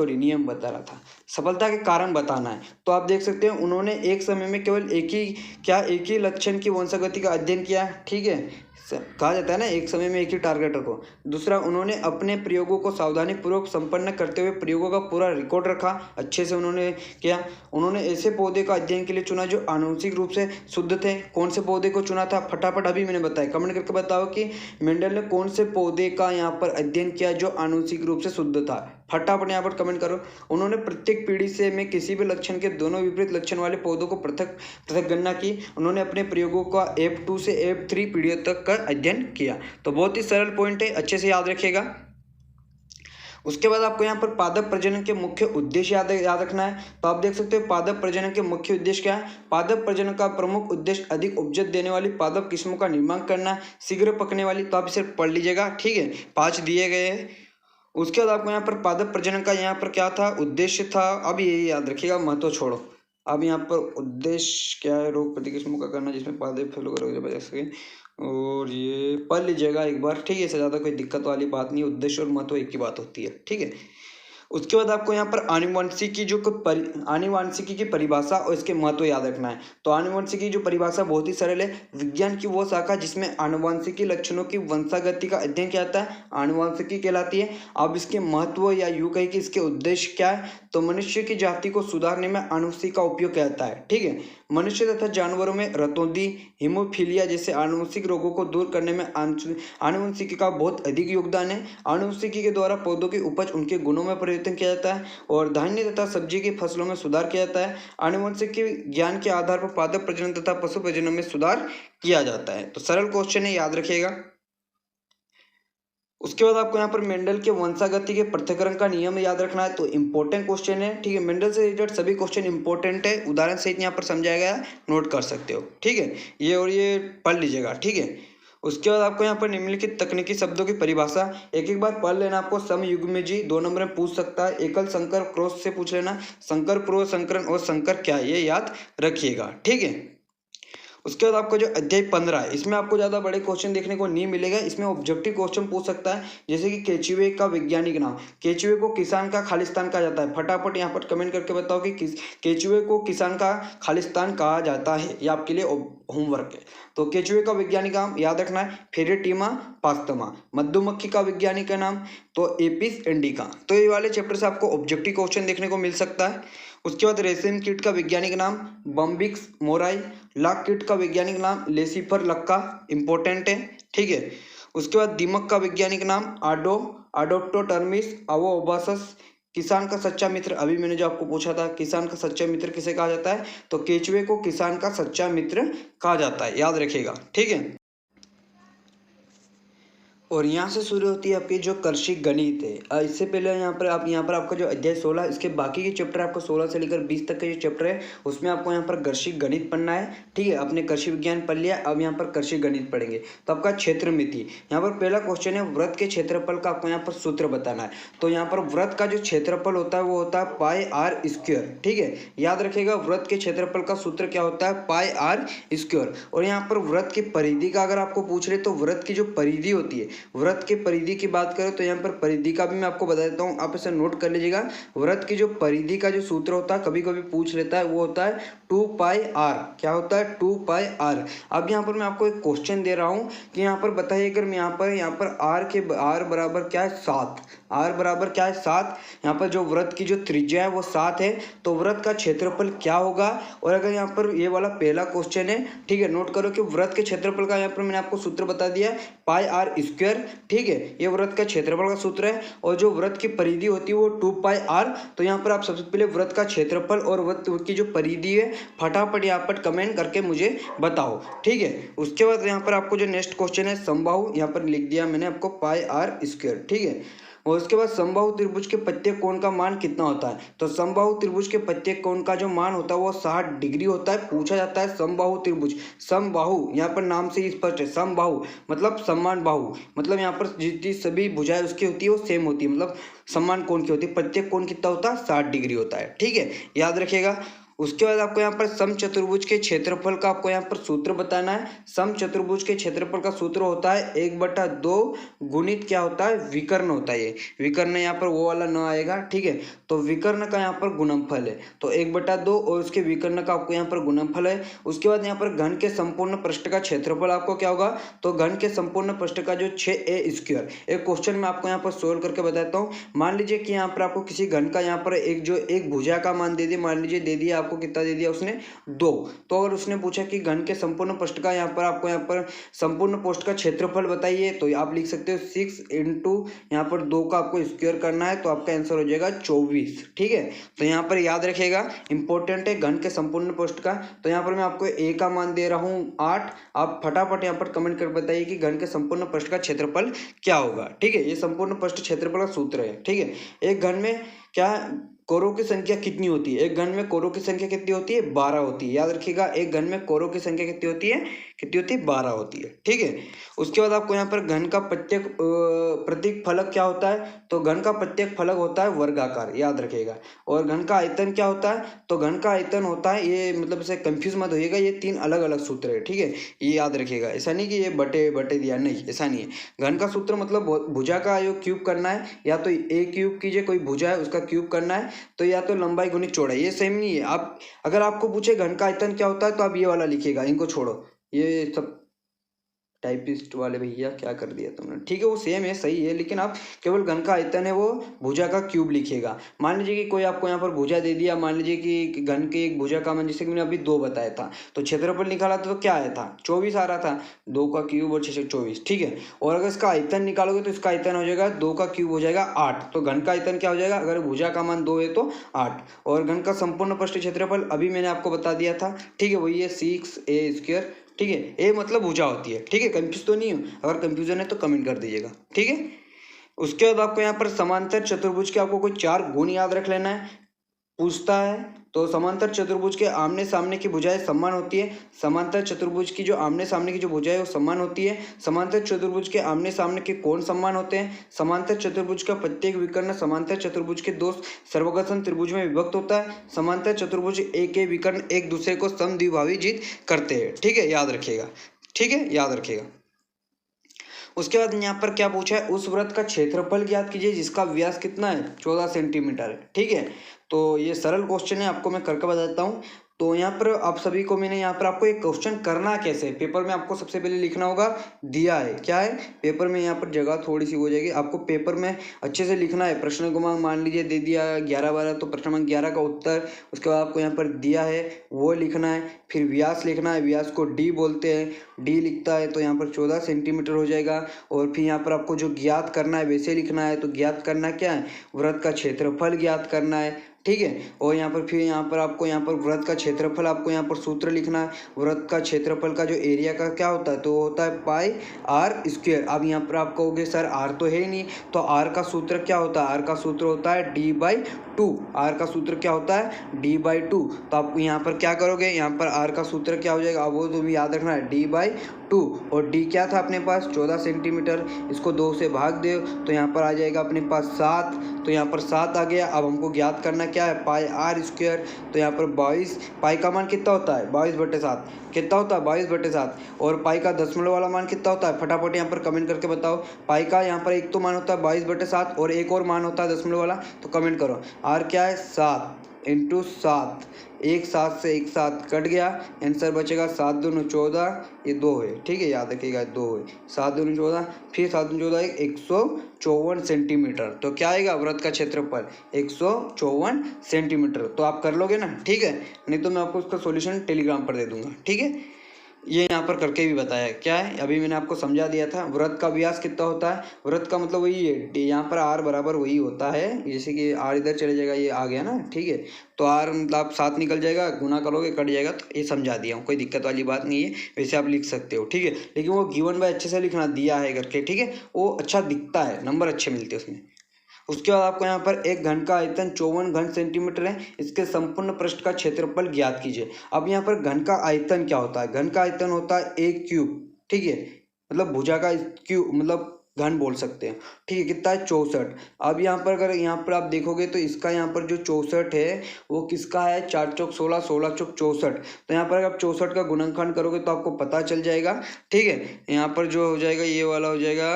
Speaker 1: नियम बता रहा था, सफलता के कारण बताना है। तो आप देख सकते हैं उन्होंने एक समय में केवल एक ही लक्षण की वंशागति का अध्ययन किया है। ठीक है, कहा जाता है ना, एक समय में एक ही टारगेट रखो। दूसरा, उन्होंने अपने प्रयोगों को सावधानीपूर्वक संपन्न करते हुए प्रयोगों का पूरा रिकॉर्ड रखा, अच्छे से उन्होंने किया। उन्होंने ऐसे पौधे का अध्ययन के लिए चुना जो आनुवंशिक रूप से शुद्ध थे। कौन से पौधे को चुना था, फटाफट अभी मैंने बताया, कमेंट करके बताओ कि मेंडल ने कौन से पौधे का यहाँ पर अध्ययन किया जो आनुवंशिक रूप से शुद्ध था, फटाफट यहाँ पर कमेंट करो। उन्होंने प्रत्येक पीढ़ी से में किसी भी लक्षण के दोनों विपरीत लक्षण वाले पौधों को पृथक पृथक गणना की। उन्होंने अपने प्रयोगों का F2 से F3 पीढ़ियों तक का अध्ययन किया। तो बहुत ही सरल पॉइंट है, अच्छे से याद रखिएगा। उसके बाद आपको यहाँ पर पादप प्रजनन के मुख्य उद्देश्य याद रखना है। तो आप देख सकते हो पादप प्रजनन के मुख्य उद्देश्य क्या है। पादप प्रजनन का प्रमुख उद्देश्य अधिक उपज देने वाली पादप किस्मों का निर्माण करना, शीघ्र पकने वाली। तो आप इसे पढ़ लीजिएगा, ठीक है, 5 दिए गए हैं। उसके बाद आपको यहाँ पर पादप प्रजनन का यहाँ पर क्या था, उद्देश्य था, अब ये याद रखिएगा, महत्व छोड़ो। अब यहाँ पर उद्देश्य क्या है, रोग प्रतिकिस्मों का करना जिसमें पादप फैलो बचा सके, और ये पढ़ लीजिएगा एक बार, ठीक है, इससे ज़्यादा कोई दिक्कत वाली बात नहीं, उद्देश्य और महत्व एक ही बात होती है। ठीक है, उसके बाद आपको यहाँ पर आनुवंशिकी आनुवंशिकी की परिभाषा और इसके महत्व याद रखना है। तो आनुवंशिकी की जो परिभाषा बहुत ही सरल है, विज्ञान की वो शाखा जिसमें आनुवंशिकी लक्षणों की वंशागति का अध्ययन किया जाता है, आनुवंशिकी कहलाती है। अब इसके महत्व या यूं कहें कि इसके उद्देश्य क्या है, तो मनुष्य की जाति को सुधारने में आनुवंशिकी का उपयोग किया जाता है। ठीक है, मनुष्य तथा जानवरों में रतौंधी, हीमोफीलिया जैसे आनुवंशिक रोगों को दूर करने में आनुवंशिकी का बहुत अधिक योगदान है। आनुवंशिकी के द्वारा पौधों की उपज, उनके गुणों में परिवर्तन किया जाता है और धान्य तथा सब्जी की फसलों में सुधार किया जाता है। आनुवंशिकी ज्ञान के आधार पर पादप प्रजनन तथा पशु प्रजनन में सुधार किया जाता है। तो सरल क्वेश्चन है, याद रखिएगा। उसके बाद आपको यहाँ पर मेंडल के वंशागति के पृथक्करण का नियम याद रखना है। तो इंपॉर्टेंट क्वेश्चन है, ठीक है, मेंडल से रिलेटेड सभी क्वेश्चन इंपॉर्टेंट है, उदाहरण सहित यहाँ पर समझाया गया, नोट कर सकते हो। ठीक है, ये और ये पढ़ लीजिएगा। ठीक है, उसके बाद आपको यहाँ पर निम्नलिखित तकनीकी शब्दों की परिभाषा एक एक बार पढ़ लेना। आपको समयुग्मजी 2 नंबर में पूछ सकता है, एकल संकर क्रॉस से पूछ लेना, संकर पूर्व संकरण और संकर क्या, ये याद रखिएगा। ठीक है, उसके बाद आपको जो अध्याय 15 है, इसमें आपको ज़्यादा बड़े क्वेश्चन देखने को नहीं मिलेगा। इसमें ऑब्जेक्टिव क्वेश्चन पूछ सकता है, जैसे कि केचुए का वैज्ञानिक नाम, केचुए को किसान का खालिस्तान कहा जाता है। फटाफट यहाँ पर कमेंट करके बताओ कि केचुए को किसान का खालिस्तान कहा जाता है, ये आपके लिए होमवर्क है। तो केचुए का वैज्ञानिक नाम याद रखना है, फेरेटिमा पास्तमा। मधुमक्खी का वैज्ञानिक नाम तो एपिस इंडिका। तो ये वाले चैप्टर से आपको ऑब्जेक्टिव क्वेश्चन देखने को मिल सकता है। उसके बाद रेशम कीट का वैज्ञानिक नाम बम्बिक्स मोराई। लाख कीट का वैज्ञानिक नाम लेसिफर लक्का, इंपॉर्टेंट है। ठीक है, उसके बाद दीमक का वैज्ञानिक नाम आडोप्टोटर्मिस अवोबासस। किसान का सच्चा मित्र, अभी मैंने जो आपको पूछा था, किसान का सच्चा मित्र किसे कहा जाता है, तो केचुए को किसान का सच्चा मित्र कहा जाता है, याद रखिएगा। ठीक है, और यहाँ से शुरू होती है आपकी जो कृषि गणित है। इससे पहले यहाँ पर आपका जो अध्याय 16, इसके बाकी के चैप्टर आपको 16 से लेकर 20 तक के जो चैप्टर है उसमें आपको यहाँ पर कृषि गणित पढ़ना है। ठीक है, आपने कृषि विज्ञान पढ़ लिया, अब यहाँ पर कृषि गणित पढ़ेंगे। तो आपका क्षेत्र मिति, यहाँ पर पहला क्वेश्चन है, व्रत के क्षेत्रफल का आपको यहाँ पर सूत्र बताना है। तो यहाँ पर व्रत का जो क्षेत्रफल होता है वो होता है पाई आर स्क्वायर। ठीक है, याद रखिएगा, व्रत के क्षेत्रफल का सूत्र क्या होता है, पाई आर स्क्वायर। और यहाँ पर व्रत की परिधि का अगर आपको पूछ रहे तो व्रत की जो परिधि होती है, व्रत के परिधि की बात करें तो यहाँ पर परिधि का भी मैं आपको बता देता हूँ, आप इसे नोट कर लीजिएगा। व्रत की जो परिधि का जो सूत्र होता है, कभी कभी पूछ लेता है, वो होता है 2 पाई आर। क्या होता है, 2 पाई आर। अब यहाँ पर मैं आपको एक क्वेश्चन दे रहा हूँ कि यहाँ पर बताइए, अगर मैं यहाँ पर आर बराबर क्या है, 7, आर बराबर क्या है, 7। यहाँ पर जो व्रत की जो त्रिज्या है वो 7 है, तो व्रत का क्षेत्रफल क्या होगा। और अगर यहाँ पर ये वाला पहला क्वेश्चन है, ठीक है, नोट करो कि व्रत के क्षेत्रफल का यहाँ पर मैंने आपको सूत्र बता दिया, पाई आर स्क्वायर। ठीक है, ये व्रत का क्षेत्रफल का सूत्र है, और जो व्रत की परिधि होती है वो 2 पाई आर। तो यहाँ पर आप सबसे पहले व्रत का क्षेत्रफल और व्रत की जो परिधि है फटाफट यहाँ पर कमेंट करके मुझे बताओ। ठीक है, उसके बाद यहाँ पर आपको जो नेक्स्ट क्वेश्चन है समबाहु, यहाँ पर लिख दिया मैंने आपको पाई आर स्क्वायर। ठीक है, और उसके बाद समबाहु त्रिभुज के प्रत्येक कोण का मान कितना होता है। तो समबाहु त्रिभुज के प्रत्येक कोण का जो मान होता है वो 60 डिग्री होता है। पूछा जाता है समबाहु त्रिभुज, समबाहु यहाँ पर नाम से ही स्पष्ट है, समबाहु मतलब समान बाहु, मतलब यहाँ पर जितनी सभी भुजाएं उसकी होती है वो सेम होती है, मतलब समान कोण की होती है। प्रत्येक कोण कितना होता है, 60 डिग्री होता है। ठीक है, याद रखिएगा। उसके बाद आपको यहाँ पर समचतुर्भुज के क्षेत्रफल का आपको यहाँ पर सूत्र बताना है। समचतुर्भुज के क्षेत्रफल का सूत्र होता है 1/2 गुणित क्या होता है, विकर्ण होता है। ये विकर्ण यहाँ पर वो वाला न आएगा, ठीक है। तो विकर्ण का यहाँ पर गुणनफल है, तो 1/2 और उसके विकर्ण का आपको यहाँ पर गुणनफल है। उसके बाद यहाँ पर घन के संपूर्ण पृष्ठ का क्षेत्रफल आपको क्या होगा, तो घन के संपूर्ण पृष्ठ का जो 6a²। एक क्वेश्चन मैं आपको यहाँ पर सोल्व करके बताता हूँ। मान लीजिए कि यहाँ पर आपको किसी घन का यहाँ पर एक भुजा का मान दे दिया, मान लीजिए दे दिया आपको कितना दे दिया उसने 2। तो अगर उसने पूछा कि घन के संपूर्ण पृष्ठ का यहाँ पर आपको यहाँ पर संपूर्ण पृष्ठ का क्षेत्रफल बताइए, तो आप लिख सकते हो 6 × यहाँ पर 2 का आपको स्क्वायर करना है, तो आपका आंसर हो जाएगा 24। ठीक है, तो यहाँ पर याद रखिएगा, इंपॉर्टेंट है घन के संपूर्ण पृष्ठ का। तो यहाँ पर मैं आपको a का मान दे रहा हूँ 8। आप फटाफट यहाँ पर कमेंट कर बताइए कि घन के संपूर्ण पृष्ठ का क्षेत्रफल क्या होगा। ठीक है, ये संपूर्ण पृष्ठ क्षेत्रफल का सूत्र है। ठीक है, एक घन में क्या कोरों की संख्या कितनी होती है, एक घन में कोरों की संख्या कितनी होती है, 12 होती है। याद रखिएगा, एक घन में कोरों की संख्या कितनी होती है, 12 होती है। ठीक है, उसके बाद आपको यहाँ पर घन का प्रत्येक प्रतीक फलक क्या होता है, तो घन का प्रत्येक फलक होता है वर्गाकार, याद रखिएगा। और घन का आयतन क्या होता है, तो घन का आयतन होता है, ये मतलब इसे कंफ्यूज मत होइएगा, ये 3 अलग अलग सूत्र है। ठीक है, ये याद रखिएगा, ऐसा नहीं कि ये बटे बटे दिया, नहीं ऐसा नहीं है। घन का सूत्र मतलब भुजा का योग क्यूब करना है, या तो a क्यूब कीजिए, कोई भुजा है उसका क्यूब करना है, तो या तो लंबाई गुणित चौड़ाई। ये सेम नहीं है। आप अगर आपको पूछे घन का आयतन क्या होता है, तो आप ये वाला लिखिएगा, इनको छोड़ो, ये सब टाइपिस्ट वाले भैया क्या कर दिया तुमने। ठीक है, वो सेम है, सही है, लेकिन आप केवल घन का आयतन है वो भुजा का क्यूब लिखिएगा। मान लीजिए कि कोई आपको यहाँ पर भुजा दे दिया, मान लीजिए कि घन की एक भुजा का मान, जैसे कि मैंने अभी 2 बताया था, तो क्षेत्रफल निकाला था तो क्या आया था, 24 आ रहा था। 2 का क्यूब और 6 24, ठीक है। और अगर इसका आयतन निकालोगे तो इसका आयतन हो जाएगा 2 का क्यूब हो जाएगा 8। तो घन का आयतन क्या हो जाएगा, अगर भुजा का मान 2 है तो 8। और घन का संपूर्ण पृष्ठ क्षेत्रफल अभी मैंने आपको बता दिया था, ठीक है, वही है 6a²। ठीक है, ए मतलब भुजा होती है। ठीक है, कंफ्यूज तो नहीं हो, अगर कंफ्यूजन है तो कमेंट कर दीजिएगा। ठीक है, उसके बाद आपको यहाँ पर समांतर चतुर्भुज के आपको कोई 4 गुण याद रख लेना है, पूछता है। तो समांतर चतुर्भुज के आमने सामने की भुजाएं समान होती है। समांतर चतुर्भुज की जो आमने सामने की जो भुजाएं है वो समान होती है। समांतर चतुर्भुज के आमने सामने के कोण समान होते हैं। समांतर चतुर्भुज का प्रत्येक विकर्ण समांतर चतुर्भुज के 2 सर्वगतन त्रिभुज में विभक्त होता है। समांतर चतुर्भुज एक विकर्ण एक दूसरे को समद्विभाजित करते हैं। ठीक है, याद रखिएगा। ठीक है, याद रखिएगा। उसके बाद यहाँ पर क्या पूछा है, उस वृत्त का क्षेत्रफल ज्ञात कीजिए जिसका व्यास कितना है, 14 सेंटीमीटर है। ठीक है, तो ये सरल क्वेश्चन है, आपको मैं करके बताता हूँ। तो यहाँ पर आप सभी को मैंने यहाँ पर आपको एक क्वेश्चन करना कैसे, पेपर में आपको सबसे पहले लिखना होगा, दिया है क्या है पेपर में, यहाँ पर जगह थोड़ी सी हो जाएगी, आपको पेपर में अच्छे से लिखना है। प्रश्न क्रमांक मान लीजिए दे दिया 11-12, तो प्रश्न क्रमांक 11 का उत्तर, उसके बाद आपको यहाँ पर दिया है वो लिखना है। फिर व्यास लिखना है, व्यास को डी बोलते हैं, डी लिखता है तो यहाँ पर 14 सेंटीमीटर हो जाएगा। और फिर यहाँ पर आपको जो ज्ञात करना है वैसे लिखना है, तो ज्ञात करना क्या है, वृत्त का क्षेत्रफल ज्ञात करना है। ठीक है, और यहाँ पर फिर यहाँ पर आपको यहाँ पर वृत्त का क्षेत्रफल, आपको यहाँ पर सूत्र लिखना है। वृत्त का क्षेत्रफल का जो एरिया का क्या होता है, तो वो होता है πr²। अब यहाँ पर आप कहोगे सर आर तो है ही नहीं, तो आर का सूत्र क्या होता है, आर का सूत्र होता है d/2। आर का सूत्र क्या होता है, d/2। तो आप यहाँ पर क्या करोगे, यहाँ पर आर का सूत्र क्या हो जाएगा, अब वो तो भी याद रखना है, d/2। और डी क्या था अपने पास, 14 सेंटीमीटर, इसको 2 से भाग दो तो यहाँ पर आ जाएगा अपने पास 7। तो यहाँ पर 7 आ गया। अब हमको ज्ञात करना क्या है, πr²। तो यहाँ पर 22, पाई का मान कितना होता है, 22/7 कितना होता है, 22/7। और पाई का दशमलव वाला मान कितना होता है, फटाफट यहाँ पर कमेंट करके बताओ। पाई का यहाँ पर एक तो मान होता है 22/7 और एक और मान होता है दशमलव वाला, तो कमेंट करो। आर क्या है, 7 × 7, एक 7 से एक 7 कट गया, आंसर बचेगा 7 दूनी 14, ये 2 है। ठीक है, याद रखिएगा 2 है, 7 दूनी 14, फिर 7 दूनी 14 154 सेंटीमीटर। तो क्या आएगा, वृत्त का क्षेत्रफल 154 सेंटीमीटर। तो आप कर लोगे ना, ठीक है, नहीं तो मैं आपको उसका सॉल्यूशन टेलीग्राम पर दे दूंगा। ठीक है, ये यहाँ पर करके भी बताया क्या है, अभी मैंने आपको समझा दिया था। वृत्त का व्यास कितना होता है, वृत्त का मतलब वही है, यहाँ पर आर बराबर वही होता है, जैसे कि आर इधर चले जाएगा, ये आ गया ना। ठीक है, तो आर मतलब 7 निकल जाएगा, गुना करोगे कट जाएगा, तो ये समझा दिया हूँ, कोई दिक्कत वाली बात नहीं है, वैसे आप लिख सकते हो। ठीक है, लेकिन वो गिवन बाय अच्छे से लिखना, दिया है करके। ठीक है, वो अच्छा दिखता है, नंबर अच्छे मिलते हैं उसमें। उसके बाद आपको यहाँ पर एक घन का आयतन 54 घन सेंटीमीटर है। इसके संपूर्ण पृष्ठ का क्षेत्रफल ज्ञात कीजिए। अब यहाँ पर घन का आयतन क्या होता है? घन का आयतन होता है एक क्यूब, ठीक है, मतलब भुजा का क्यूब, मतलब घन बोल सकते हैं, ठीक है। कितना है? 64। अब यहाँ पर अगर यहाँ पर आप देखोगे तो इसका यहाँ पर जो 64 है वो किसका है? 4 चौक 16, 16 चौक 64। तो यहाँ पर अगर आप 64 का गुणनखंड करोगे तो आपको पता चल जाएगा, ठीक है। यहाँ पर जो हो जाएगा ये वाला हो जाएगा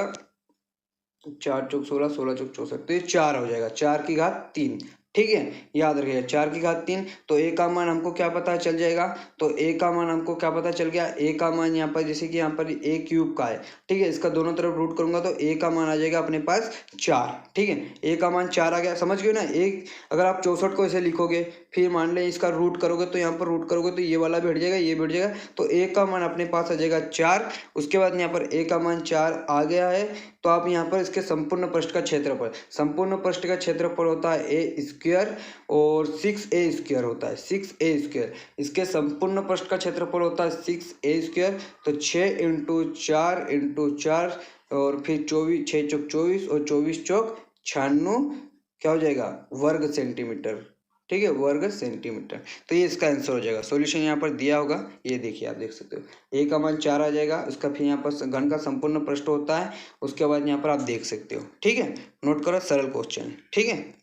Speaker 1: 4 चौक 16, 16 चौक 64, तो ये 4 हो जाएगा, 4 की घात 3, ठीक है। याद रखिएगा 4 की घात 3। तो ए का मान हमको क्या पता चल जाएगा? तो ए का मान हमको क्या पता चल गया? ए का मान यहाँ पर जैसे कि यहाँ पर ए क्यूब का है, ठीक है, इसका दोनों तरफ रूट करूंगा तो ए का मान आ जाएगा अपने पास 4, ठीक है। ए का मान 4 आ गया, समझ गए ना। एक अगर आप 64 को ऐसे लिखोगे, फिर मान लें इसका रूट करोगे तो यहाँ पर रूट करोगे तो ये वाला भी हट जाएगा, ये भी हट जाएगा, तो ए का मान अपने पास आ जाएगा 4। उसके बाद यहाँ पर ए का मान 4 आ गया है। तो आप यहाँ पर इसके संपूर्ण पृष्ठ का क्षेत्रफल, संपूर्ण पृष्ठ का क्षेत्रफल होता है ए स्क्वायर और 6a स्क्वायर होता है, 6a स्क्वायर। इसके संपूर्ण पृष्ठ का क्षेत्रफल होता है 6a स्क्वायर। तो 6 इंटू 4 इंटू 4 और फिर 24, 6 चौक 24 और 24 चौक 96, क्या हो जाएगा? वर्ग सेंटीमीटर, ठीक है, वर्ग सेंटीमीटर। तो ये इसका आंसर हो जाएगा। सॉल्यूशन यहाँ पर दिया होगा, ये देखिए आप देख सकते हो, ए का मान 4 आ जाएगा। उसका फिर यहाँ पर घन का संपूर्ण पृष्ठ होता है, उसके बाद यहाँ पर आप देख सकते हो, ठीक है। नोट करो, सरल क्वेश्चन, ठीक है।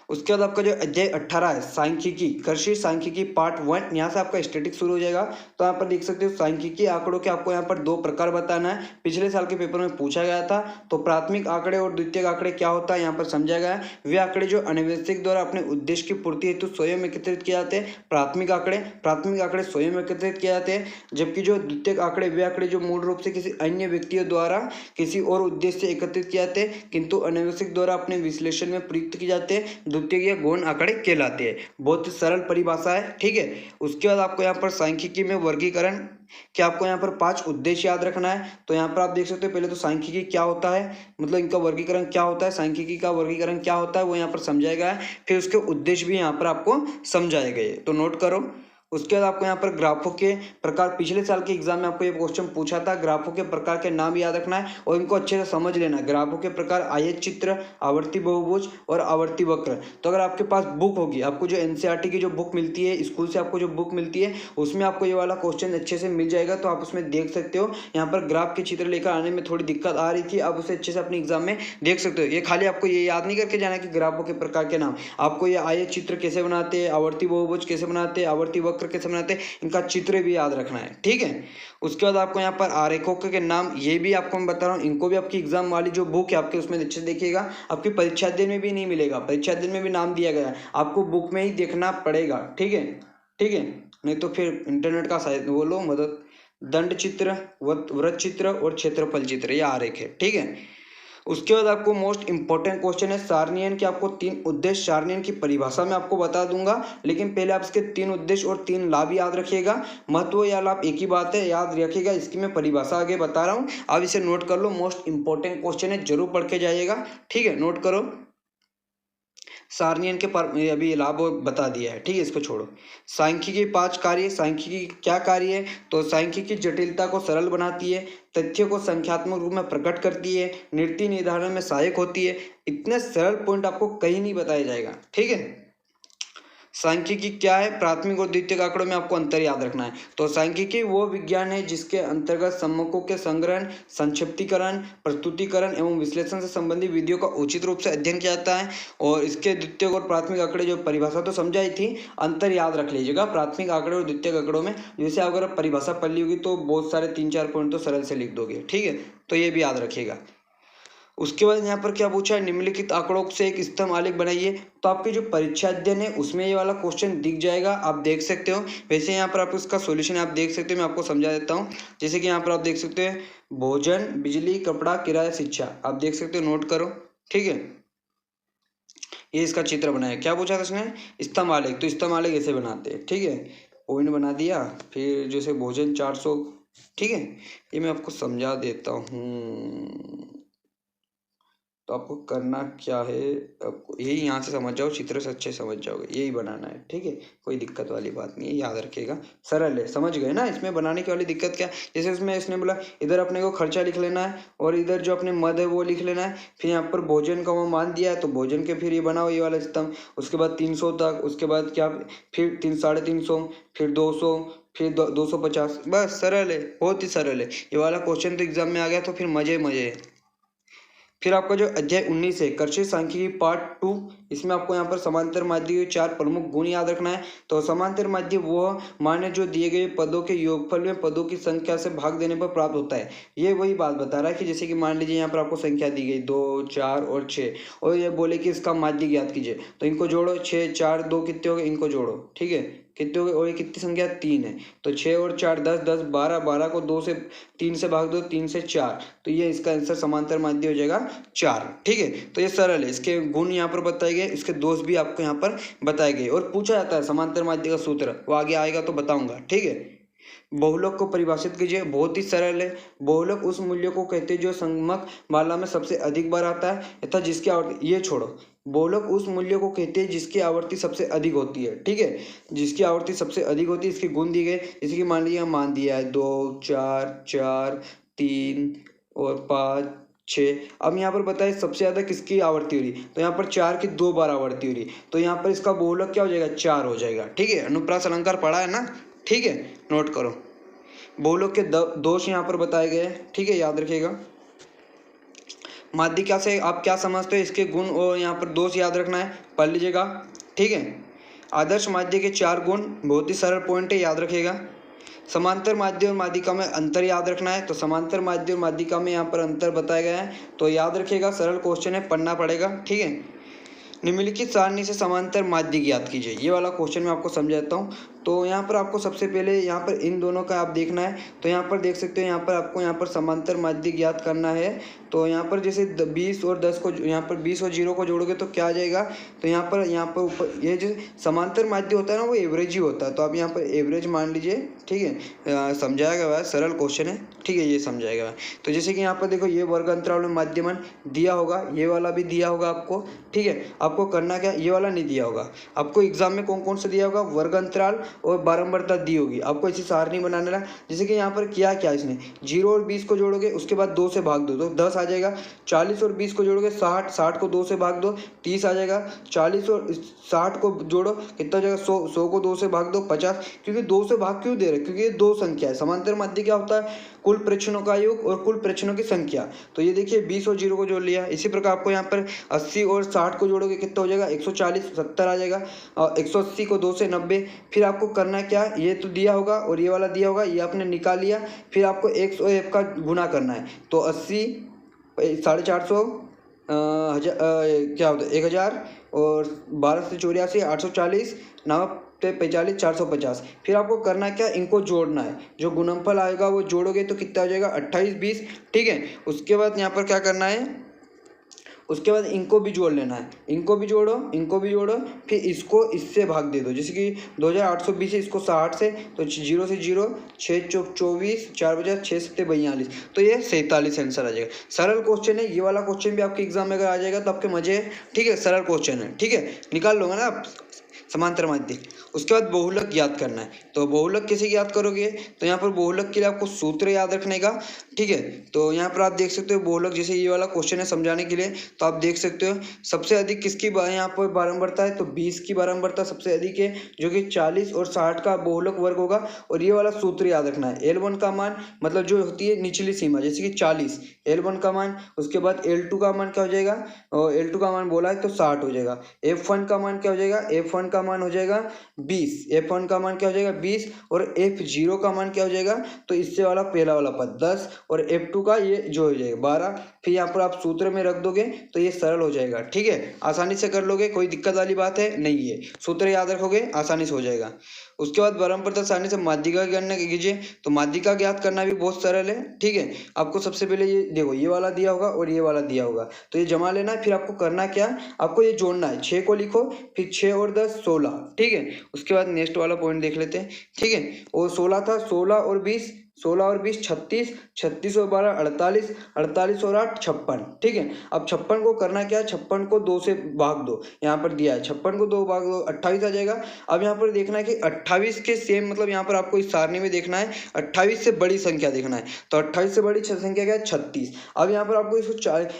Speaker 1: उसके बाद आपका जो अध्याय 18 है सांख्यिकी, कृषि सांख्यिकी पार्ट 1, यहाँ से आपका स्टैटिक शुरू हो जाएगा। तो यहाँ पर देख सकते हो सांख्यिकी आंकड़ों के आपको यहाँ पर 2 प्रकार बताना है। पिछले साल के पेपर में पूछा गया था। तो प्राथमिक आंकड़े और द्वितीयक आंकड़े क्या होता है यहाँ पर समझा गया है। वे आंकड़े जो अन्वेषक द्वारा अपने उद्देश्य की पूर्ति हेतु स्वयं एकत्रित किए जाते हैं, प्राथमिक आंकड़े स्वयं एकत्रित किए जाते हैं। जबकि जो द्वितीयक आंकड़े, वे आंकड़े जो मूल रूप से किसी अन्य व्यक्तियों द्वारा किसी और उद्देश्य से एकत्रित किए जाते हैं, किंतु अन्वेषक द्वारा अपने विश्लेषण में प्रयुक्त किए जाते हैं, द्वितीयक या गौण आंकड़े कहलाते हैं। बहुत ही सरल परिभाषा है, ठीक है। उसके बाद आपको यहाँ पर सांख्यिकी में वर्गीकरण कि आपको यहाँ पर 5 उद्देश्य याद रखना है। तो यहाँ पर आप देख सकते हो, पहले तो सांख्यिकी क्या होता है, मतलब इनका वर्गीकरण क्या होता है, सांख्यिकी का वर्गीकरण क्या होता है वो यहाँ पर समझाया गया है। फिर उसके उद्देश्य भी यहाँ पर आपको समझाए गए, तो नोट करो। उसके बाद आपको यहाँ पर ग्राफों के प्रकार, पिछले साल के एग्जाम में आपको ये क्वेश्चन पूछा था, ग्राफों के प्रकार के नाम याद रखना है और इनको अच्छे से समझ लेना है। ग्राफों के प्रकार आयत चित्र, आवर्ती बहुभुज और आवर्ती वक्र। तो अगर आपके पास बुक होगी, आपको जो एनसीईआरटी की जो बुक मिलती है, स्कूल से आपको जो बुक मिलती है, उसमें आपको ये वाला क्वेश्चन अच्छे से मिल जाएगा। तो आप उसमें देख सकते हो। यहाँ पर ग्राफ के चित्र लेकर आने में थोड़ी दिक्कत आ रही थी, आप उसे अच्छे से अपने एग्जाम में देख सकते हो। ये खाली आपको ये याद नहीं करके जाना कि ग्राफों के प्रकार के नाम, आपको ये आयत चित्र कैसे बनाते हैं, आवर्ती बहुभुज कैसे बनाते हैं, आवर्ती वक्र कैसे बनाते हैं, इनका चित्र भी याद रखना है, ठीक है। उसके बाद आपको यहाँ पर आरेखों के नाम, ये भी आपको मैं बता रहा हूँ, इनको भी आपकी एग्जाम वाली जो बुक है आपके, उसमें अच्छे से देखिएगा। आपकी परीक्षा दिन में भी नहीं मिलेगा, परीक्षा दिन में भी नाम दिया गया है, आपको बुक में ही देखना पड़ेगा, ठीक है, ठीक है। नहीं तो फिर इंटरनेट का शायद वो लो मदद। दंड चित्र, वृत्त चित्र और क्षेत्रफल चित्र, ये आरेख है, ठीक है। उसके बाद आपको मोस्ट इंपॉर्टेंट क्वेश्चन है सारणियन के। आपको 3 उद्देश्य सारणियन की परिभाषा में आपको बता दूंगा, लेकिन पहले आप इसके 3 उद्देश्य और 3 लाभ याद रखिएगा। महत्व या लाभ एक ही बात है, याद रखिएगा। इसकी मैं परिभाषा आगे बता रहा हूँ, आप इसे नोट कर लो। मोस्ट इंपॉर्टेंट क्वेश्चन है, जरूर पढ़ के जाइएगा, ठीक है। नोट करो। सारणियन के पर अभी लाभ बता दिया है, ठीक है, इसको छोड़ो। सांख्यिकी 5 कार्य। सांख्यिकी क्या कार्य है? तो सांख्यिकी जटिलता को सरल बनाती है, तथ्यों को संख्यात्मक रूप में प्रकट करती है, नीति निर्धारण में सहायक होती है। इतने सरल पॉइंट आपको कहीं नहीं बताया जाएगा, ठीक है। सांख्यिकी क्या है? प्राथमिक और द्वितीयक आंकड़ों में आपको अंतर याद रखना है। तो सांख्यिकी वो विज्ञान है जिसके अंतर्गत सम्मुखों के संग्रहण, संक्षिप्तीकरण, प्रस्तुतिकरण एवं विश्लेषण से संबंधित विधियों का उचित रूप से अध्ययन किया जाता है। और इसके द्वितीयक और प्राथमिक आंकड़े जो परिभाषा तो समझाई थी, अंतर याद रख लीजिएगा प्राथमिक आंकड़े और द्वितीयक आंकड़ों में। जैसे अगर परिभाषा पढ़ ली होगी तो बहुत सारे 3-4 पॉइंट तो सरल से लिख दोगे, ठीक है, तो ये भी याद रखिएगा। उसके बाद यहाँ पर क्या पूछा है? निम्नलिखित आंकड़ों से एक स्तंभ आलेख बनाइए। तो आपके जो परीक्षा अध्ययन है उसमें ये वाला क्वेश्चन दिख जाएगा, आप देख सकते हो। वैसे यहाँ पर आप इसका सॉल्यूशन आप देख सकते हो, मैं आपको समझा देता हूँ। जैसे कि यहाँ पर आप देख सकते हो, भोजन, बिजली, कपड़ा, किराया, शिक्षा, आप देख सकते हो, नोट करो, ठीक है। ये इसका चित्र बनाया। क्या पूछा था इसने? स्तंभ आलेख। तो स्तंभ आलेख ऐसे बनाते हैं, ठीक है, पॉइंट बना दिया। फिर जैसे भोजन 400, ठीक है, ये मैं आपको समझा देता हूँ। तो आपको करना क्या है, आपको यही यहाँ से समझ जाओ, चित्र से अच्छे समझ जाओगे, यही बनाना है, ठीक है। कोई दिक्कत वाली बात नहीं है, याद रखिएगा, सरल है, समझ गए ना। इसमें बनाने की वाली दिक्कत क्या है, जैसे उसमें इसने बोला इधर अपने को खर्चा लिख लेना है और इधर जो अपने मद है वो लिख लेना है, फिर यहाँ पर भोजन का वो मान दिया है तो भोजन के फिर ये बनाओ ये वाला स्तंभ, उसके बाद 300 तक, उसके बाद क्या, फिर 350, फिर 200, फिर 250, बस सरल है, बहुत ही सरल है ये वाला क्वेश्चन। तो एग्जाम में आ गया तो फिर मजे मजे है। फिर आपका जो अध्याय 19 है कर्षित सांख्यिकी पार्ट 2, इसमें आपको यहाँ पर समांतर माध्य के 4 प्रमुख गुण याद रखना है। तो समांतर माध्य वो मान जो दिए गए पदों के योगफल में पदों की संख्या से भाग देने पर प्राप्त होता है। ये वही बात बता रहा है कि जैसे कि मान लीजिए यहाँ पर आपको संख्या दी गई 2, 4 और 6 और ये बोले कि इसका माध्य ज्ञात कीजिए, तो इनको जोड़ो, 6, 4, 2 कितने हो गए, इनको जोड़ो, ठीक है, कितने हो गए, और ये कितनी संख्या 3 है, तो 6 और 4 10, 10 12, 12 को 2 से 3 से भाग दो, 3 से 4, तो ये इसका आंसर समांतर माध्य हो जाएगा 4, ठीक है। तो ये सरल है, इसके गुण यहाँ पर बताए गए, इसके दोष भी आपको यहाँ पर बताए गए और पूछा जाता है समांतर माध्य का सूत्र, वो आगे आएगा तो बताऊंगा, ठीक है। बहुलक को परिभाषित कीजिए, बहुत ही सरल है। बहुलक उस मूल्य को कहते हैं जो संगमक माला में सबसे अधिक बार आता है तथा जिसकी आवृत्ति, ये छोड़ो, बहुलक उस मूल्य को कहते हैं जिसकी आवृत्ति सबसे अधिक होती है, ठीक है, जिसकी आवृत्ति सबसे अधिक होती है। इसके गुण दिए गए, जैसे कि मान लीजिए मान दिया है 2, 4, 4, 3 और 5, 6। अब यहाँ पर बताए सबसे ज़्यादा किसकी आवृत्ति हो रही, तो यहाँ पर 4 की 2 बार आवृत्ति हो रही, तो यहाँ पर इसका बहुलक क्या हो जाएगा, 4 हो जाएगा, ठीक है। अनुप्रास अलंकार पढ़ा है ना, ठीक है, नोट करो। बहुलक के दोष यहाँ पर बताए गए हैं, ठीक है, याद रखिएगा। माध्यिका से आप क्या समझते हो, इसके गुण और यहाँ पर दोष याद रखना है, पढ़ लीजिएगा, ठीक है। आदर्श माध्य के 4 गुण, बहुत ही सरल पॉइंट है, याद रखिएगा। समांतर माध्य और माध्यिका में अंतर याद रखना है, तो समांतर माध्य और माध्यिका में यहाँ पर अंतर बताया गया है, तो याद रखिएगा, सरल क्वेश्चन है, पढ़ना पड़ेगा, ठीक है। निम्नलिखित सारणी से समांतर माध्य ज्ञात कीजिए, ये वाला क्वेश्चन मैं आपको समझाता हूँ। तो यहाँ पर आपको सबसे पहले यहाँ पर इन दोनों का आप देखना है, तो यहाँ पर देख सकते हो, यहाँ पर आपको यहाँ पर समांतर माध्य ज्ञात करना है। तो यहाँ पर जैसे 20 और 10 को, यहाँ पर 20 और 0 को जोड़ोगे तो क्या आ जाएगा, तो यहाँ पर ऊपर ये जो समांतर माध्य होता है ना वो एवरेज ही होता है, तो आप यहाँ पर एवरेज मान लीजिए, ठीक है, समझाया गया है, सरल क्वेश्चन है, ठीक है, ये समझाया गया है। तो जैसे कि यहाँ पर देखो ये वर्ग अंतराल में माध्यमान दिया होगा, ये वाला भी दिया होगा आपको, ठीक है। आपको करना क्या, ये वाला नहीं दिया होगा, आपको एग्जाम में कौन कौन सा दिया होगा, वर्ग अंतराल और बारंबारता दी होगी, आपको ऐसी सारणी बनाना है। जैसे कि यहाँ पर किया क्या इसने, 0 और 20 को जोड़ोगे, उसके बाद 2 से भाग दो तो 10 आ जाएगा। 40 और 20 को जोड़ोगे 60, 60 को 2 से भाग दो 30 आ जाएगा। 40 और 60 को जोड़ो कितना हो जाएगा, 100, 100 को 2 से भाग दो 50, क्योंकि 2 से भाग क्यों दे रहे, क्योंकि ये 2 संख्या है। समांतर माध्य क्या होता है, कुल प्रेक्षणों का योग और कुल प्रेक्षणों की संख्या। तो ये देखिए 20 और 0 को जोड़ लिया। इसी प्रकार आपको यहाँ पर 80 और 60 को जोड़ोगे कितना हो जाएगा, 140, 70 आ जाएगा। और 180 को 2 से 90, फिर आपको करना है क्या, ये तो दिया होगा और ये वाला दिया होगा, ये आपने निकाल लिया, फिर आपको 100 और f का गुना करना है। तो 80, 450, क्या होता है 1000 और 12 से 84, 840, 9 पे 45, 450। फिर आपको करना क्या, इनको जोड़ना है, जो गुणनफल आएगा वो जोड़ोगे तो कितना हो जाएगा 28, 20, ठीक है। उसके बाद यहाँ पर क्या करना है, उसके बाद इनको भी जोड़ लेना है, इनको भी जोड़ो, इनको भी जोड़ो, फिर इसको इससे भाग दे दो। जैसे कि 2820 है, इसको 60 से, तो 0 से 0, 6 चौक 24, 4 बजा 6 सत्ते 42, तो ये 47 आंसर आ जाएगा। सरल क्वेश्चन है, ये वाला क्वेश्चन भी आपके एग्जाम में अगर आ जाएगा तो आपके मजे है, ठीक है, सरल क्वेश्चन है, ठीक है, निकाल लोगे ना आप समांतर माध्य। उसके बाद बहुलक ज्ञात करना है, तो बहुलक कैसे ज्ञात करोगे, तो यहाँ पर बहुलक के लिए आपको सूत्र याद रखने का, ठीक है। तो यहाँ पर आप देख सकते हो बहुलक, जैसे ये वाला क्वेश्चन है समझाने के लिए, तो आप देख सकते हो सबसे अधिक किसकी यहाँ पर बारंबारता है, तो 20 की बारंबारता सबसे अधिक है, जो कि 40 और 60 का बहुलक वर्ग होगा। और ये वाला सूत्र याद रखना है, L1 का मान मतलब जो होती है निचली सीमा, जैसे कि 40 L1 का मान, उसके बाद L2 का मान क्या हो जाएगा, और L2 का मान बोला है तो 60 हो जाएगा। F1 का मान क्या हो जाएगा, F1 का मान हो जाएगा 20, F1 का मान क्या हो जाएगा 20, और F0 का मान क्या हो जाएगा, तो इससे वाला पहला वाला पद 10, और F2 का ये जो हो जाएगा 12। फिर यहाँ पर आप सूत्र में रख दोगे तो ये सरल हो जाएगा, ठीक है, आसानी से कर लोगे, कोई दिक्कत वाली बात है नहीं है, सूत्र याद रखोगे आसानी से हो जाएगा। उसके बाद बारंबारता सारणी से माध्यिका गणना कीजिए, तो माध्यिका ज्ञात करना भी बहुत सरल है, ठीक है। आपको सबसे पहले ये देखो, ये वाला दिया होगा और ये वाला दिया होगा, तो ये जमा लेना है। फिर आपको करना क्या, आपको ये जोड़ना है, 6 को लिखो, फिर 6 और 10 16, ठीक है। उसके बाद नेक्स्ट वाला पॉइंट देख लेते हैं, ठीक है। और 16 था, 16 और 20 16 और 20 36, 36 और 12 48, 48 और 8 56। ठीक है, अब 56 को करना क्या है, 56 को 2 से भाग दो, यहाँ पर दिया है 56 को 2 भाग दो 28 आ जाएगा। अब यहाँ पर देखना है कि 28 के सेम, मतलब यहाँ पर आपको इस सारणी में देखना है 28 से बड़ी संख्या देखना है, तो 28 से बड़ी संख्या क्या है 36। अब यहाँ पर आपको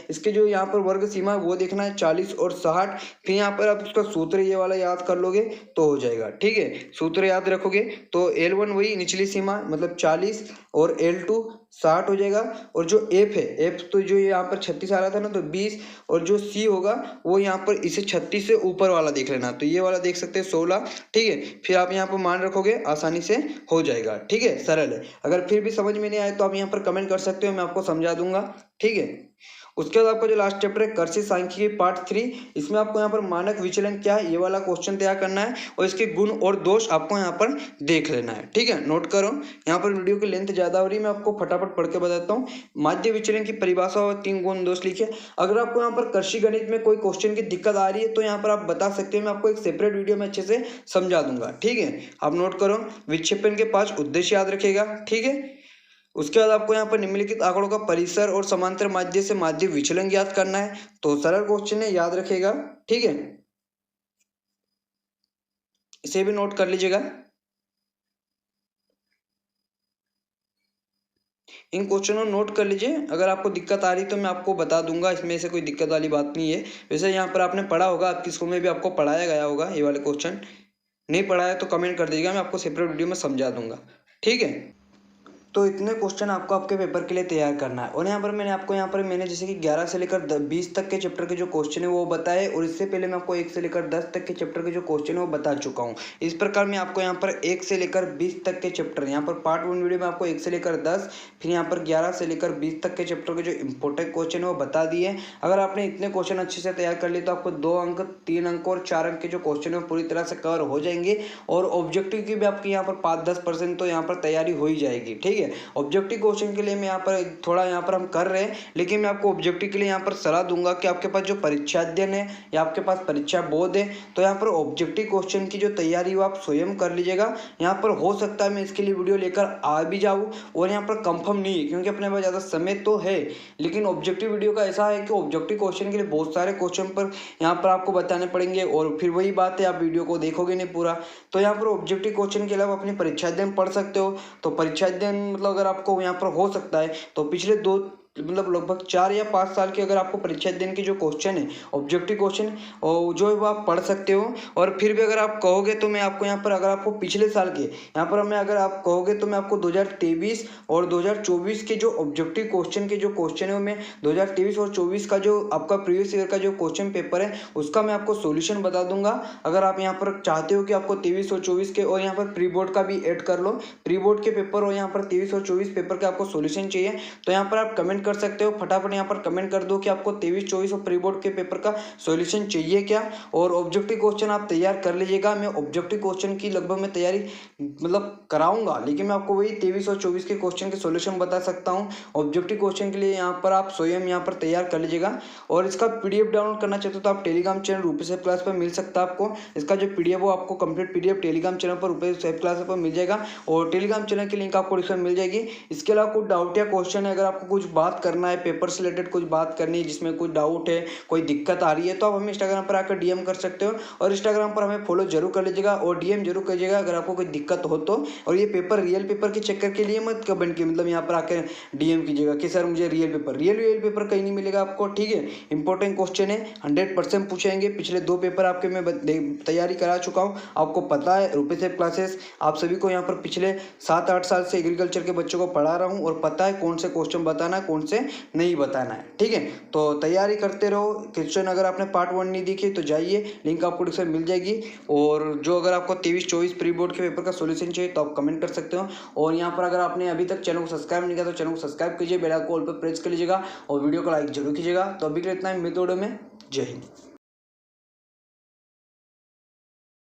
Speaker 1: इसके जो यहाँ पर वर्ग सीमा है वो देखना है 40 और 60। फिर यहाँ पर आप उसका सूत्र ये वाला याद कर लोगे तो हो जाएगा। ठीक है, सूत्र याद रखोगे तो L1 वही निचली सीमा मतलब 40 और L2 60 हो जाएगा। और जो F है, F तो जो यहाँ पर 36 आ रहा था ना, तो 20, और जो C होगा वो यहाँ पर इसे 36 से ऊपर वाला देख लेना, तो ये वाला देख सकते हैं 16। ठीक है, फिर आप यहाँ पर मान रखोगे आसानी से हो जाएगा। ठीक है, सरल है। अगर फिर भी समझ में नहीं आए तो आप यहाँ पर कमेंट कर सकते हो, मैं आपको समझा दूंगा। ठीक है, उसके बाद आपका जो लास्ट चैप्टर है कर्षित सांख्यिकी पार्ट 3, इसमें आपको यहाँ पर मानक विचलन क्या है ये वाला क्वेश्चन तैयार करना है, और इसके गुण और दोष आपको यहाँ पर देख लेना है। ठीक है, नोट करो, यहाँ पर वीडियो की लेंथ ज़्यादा हो रही है, मैं आपको फटाफट पढ़ के बताता हूँ। माध्य विचलन की परिभाषा और 3 गुण दोष लिखे। अगर आपको यहाँ पर कृषि गणित में कोई क्वेश्चन की दिक्कत आ रही है तो यहाँ पर आप बता सकते हो, मैं आपको एक सेपरेट वीडियो में अच्छे से समझा दूंगा। ठीक है, आप नोट करो, विक्षेपण के 5 उद्देश्य याद रखेगा। ठीक है, उसके बाद आपको यहाँ पर निम्नलिखित आंकड़ों का परिसर और समांतर माध्य से माध्य विचलन ज्ञात करना है, तो सरल क्वेश्चन है, याद रखेगा। ठीक है, इसे भी नोट कर लीजिएगा। इन क्वेश्चनों नोट कर लीजिए, अगर आपको दिक्कत आ रही तो मैं आपको बता दूंगा, इसमें से कोई दिक्कत वाली बात नहीं है। वैसे यहाँ पर आपने पढ़ा होगा, आपकी स्कूल में भी आपको पढ़ाया गया होगा ये वाले क्वेश्चन। नहीं पढ़ाया तो कमेंट कर दीजिएगा, मैं आपको सेपरेट वीडियो में समझा दूंगा। ठीक है, तो इतने क्वेश्चन आपको आपके पेपर के लिए तैयार करना है। और यहाँ पर मैंने जैसे कि 11 से लेकर 20 तक के चैप्टर के जो क्वेश्चन है वो बताए, और इससे पहले मैं आपको 1 से लेकर 10 तक के चैप्टर के जो क्वेश्चन है वो बता चुका हूँ। इस प्रकार मैं आपको यहाँ पर 1 से लेकर 20 तक के चैप्टर, यहाँ पर पार्ट 1 वीडियो में आपको 1 से लेकर 10, फिर यहाँ पर 11 से लेकर 20 तक के चैप्टर के जो इंपॉर्टेंट क्वेश्चन है वो बता दिए। अगर आपने इतने क्वेश्चन अच्छे से तैयार कर लिए तो आपको 2 अंक, 3 अंक और 4 अंक के जो क्वेश्चन है वो पूरी तरह से कवर हो जाएंगे। और ऑब्जेक्टिव की भी आपकी यहाँ पर 5-10% तो यहाँ पर तैयारी हो ही जाएगी। ठीक है, ऑब्जेक्टिव क्वेश्चन के लिए मैं यहाँ पर थोड़ा यहाँ पर हम कर रहे हैं, लेकिन मैं आपको ऑब्जेक्टिव के लिए यहाँ पर सलाह दूंगा कि आपके पास जो परीक्षा अध्ययन है या आपके पास परीक्षा बोर्ड है, तो यहाँ पर ऑब्जेक्टिव क्वेश्चन की जो तैयारी वो आप स्वयं कर लीजिएगा। यहाँ पर हो सकता है मैं इसके लिए वीडियो लेकर आ भी जाऊँ, और यहाँ पर कंफर्म नहीं है क्योंकि अपने पास ज़्यादा समय तो है, लेकिन ऑब्जेक्टिव वीडियो का ऐसा है कि ऑब्जेक्टिव क्वेश्चन के लिए बहुत सारे क्वेश्चन पर यहाँ पर आपको बताने पड़ेंगे, और फिर वही बात है आप वीडियो को देखोगे नहीं पूरा। तो यहाँ पर ऑब्जेक्टिव क्वेश्चन के अलावा अपनी परीक्षा अध्ययन पढ़ सकते हो। तो परीक्षा अध्ययन मतलब अगर आपको यहाँ पर हो सकता है तो पिछले 2 मतलब लगभग 4 या 5 साल के अगर आपको परीक्षा अध्ययन के जो क्वेश्चन है ऑब्जेक्टिव क्वेश्चन और जो है वो आप पढ़ सकते हो। और फिर भी अगर आप कहोगे तो मैं आपको यहाँ पर, अगर आपको पिछले साल के यहाँ पर मैं अगर आप कहोगे तो मैं आपको 2023 और 2024 के जो ऑब्जेक्टिव क्वेश्चन के जो क्वेश्चन है मैं 2023 और 24 का जो आपका प्रीवियस ईयर का जो क्वेश्चन पेपर है उसका मैं आपको सोल्यूशन बता दूंगा। अगर आप यहाँ पर चाहते हो कि आपको 23 और 24 के, और यहाँ पर प्री बोर्ड का भी ऐड कर लो, प्री बोर्ड के पेपर और यहाँ पर 23 और 24 पेपर के आपको सोल्यूशन चाहिए, तो यहाँ पर आप कमेंट कर सकते हो। फटाफट यहाँ पर कमेंट कर दो कि आपको 23, 24 और प्री बोर्ड के पेपर का सॉल्यूशन चाहिए क्या, और ऑब्जेक्टिव क्वेश्चन आप तैयार कर लीजिएगा। मैं ऑब्जेक्टिव क्वेश्चन की लगभग मैं तैयारी मतलब कराऊंगा, लेकिन मैं आपको वही 23 और 24 के क्वेश्चन के सॉल्यूशन बता सकता हूँ। ऑब्जेक्टिव क्वेश्चन के लिए यहाँ पर आप स्वयं यहाँ पर तैयार कर लीजिएगा। और इसका पीडीएफ डाउनलोड करना चाहते हो तो आप टेलीग्राम चैनल रूपी सेफ क्लास पर मिल सकता है आपको। इसका जो पीडीएफ वो आपको कंप्लीट पीडीएफ टेलीग्राम चैनल पर रूपी सेफ क्लास पर मिल जाएगा, और टेलीग्राम चैनल की लिंक आपको डिस्क्रिप्शन में मिल जाएगी। इसके अलावा कुछ डाउट या क्वेश्चन है, अगर आपको कुछ बात करना है, पेपर से रिलेटेड कुछ बात करनी है जिसमें कुछ डाउट है, कोई दिक्कत आ रही है, तो आप हमें इंस्टाग्राम पर आकर डीएम कर सकते हो। और इंस्टाग्राम पर हमें फॉलो जरूर कर लीजिएगा और डीएम जरूर करिएगा अगर आपको कोई दिक्कत हो तो। और ये पेपर रियल पेपर के चक्कर के लिए मत कमेंट की, मतलब यहाँ पर आकर डीएम कीजिएगा कि सर मुझे रियल पेपर कहीं नहीं मिलेगा आपको। ठीक है, इंपॉर्टेंट क्वेश्चन है, 100% पूछेंगे। पिछले 2 पेपर आपके मैं तैयारी करा चुका हूँ, आपको पता है। रूपी सेफ क्लासेस आप सभी को यहाँ पर पिछले 7-8 साल से एग्रीकल्चर के बच्चों को पढ़ा रहा हूँ, और पता है कौन से क्वेश्चन बताना है कौन से नहीं बताना है। ठीक है, तो तैयारी करते रहो। क्वेश्चन अगर आपने पार्ट 1 नहीं देखी तो जाइए, लिंक आपको डिस्क्रिप्शन मिल जाएगी। और जो अगर आपको 23-24 प्री बोर्ड के पेपर का सॉल्यूशन चाहिए तो आप कमेंट कर सकते हो। और यहाँ पर अगर आपने अभी तक चैनल को सब्सक्राइब नहीं किया तो चैनल को सब्सक्राइब कीजिए, बेल आइकन ऑल पर प्रेस कर लीजिएगा और वीडियो को लाइक जरूर कीजिएगा। तो अभी के लिए इतना ही, मिलते वीडियो में। जय हिंद।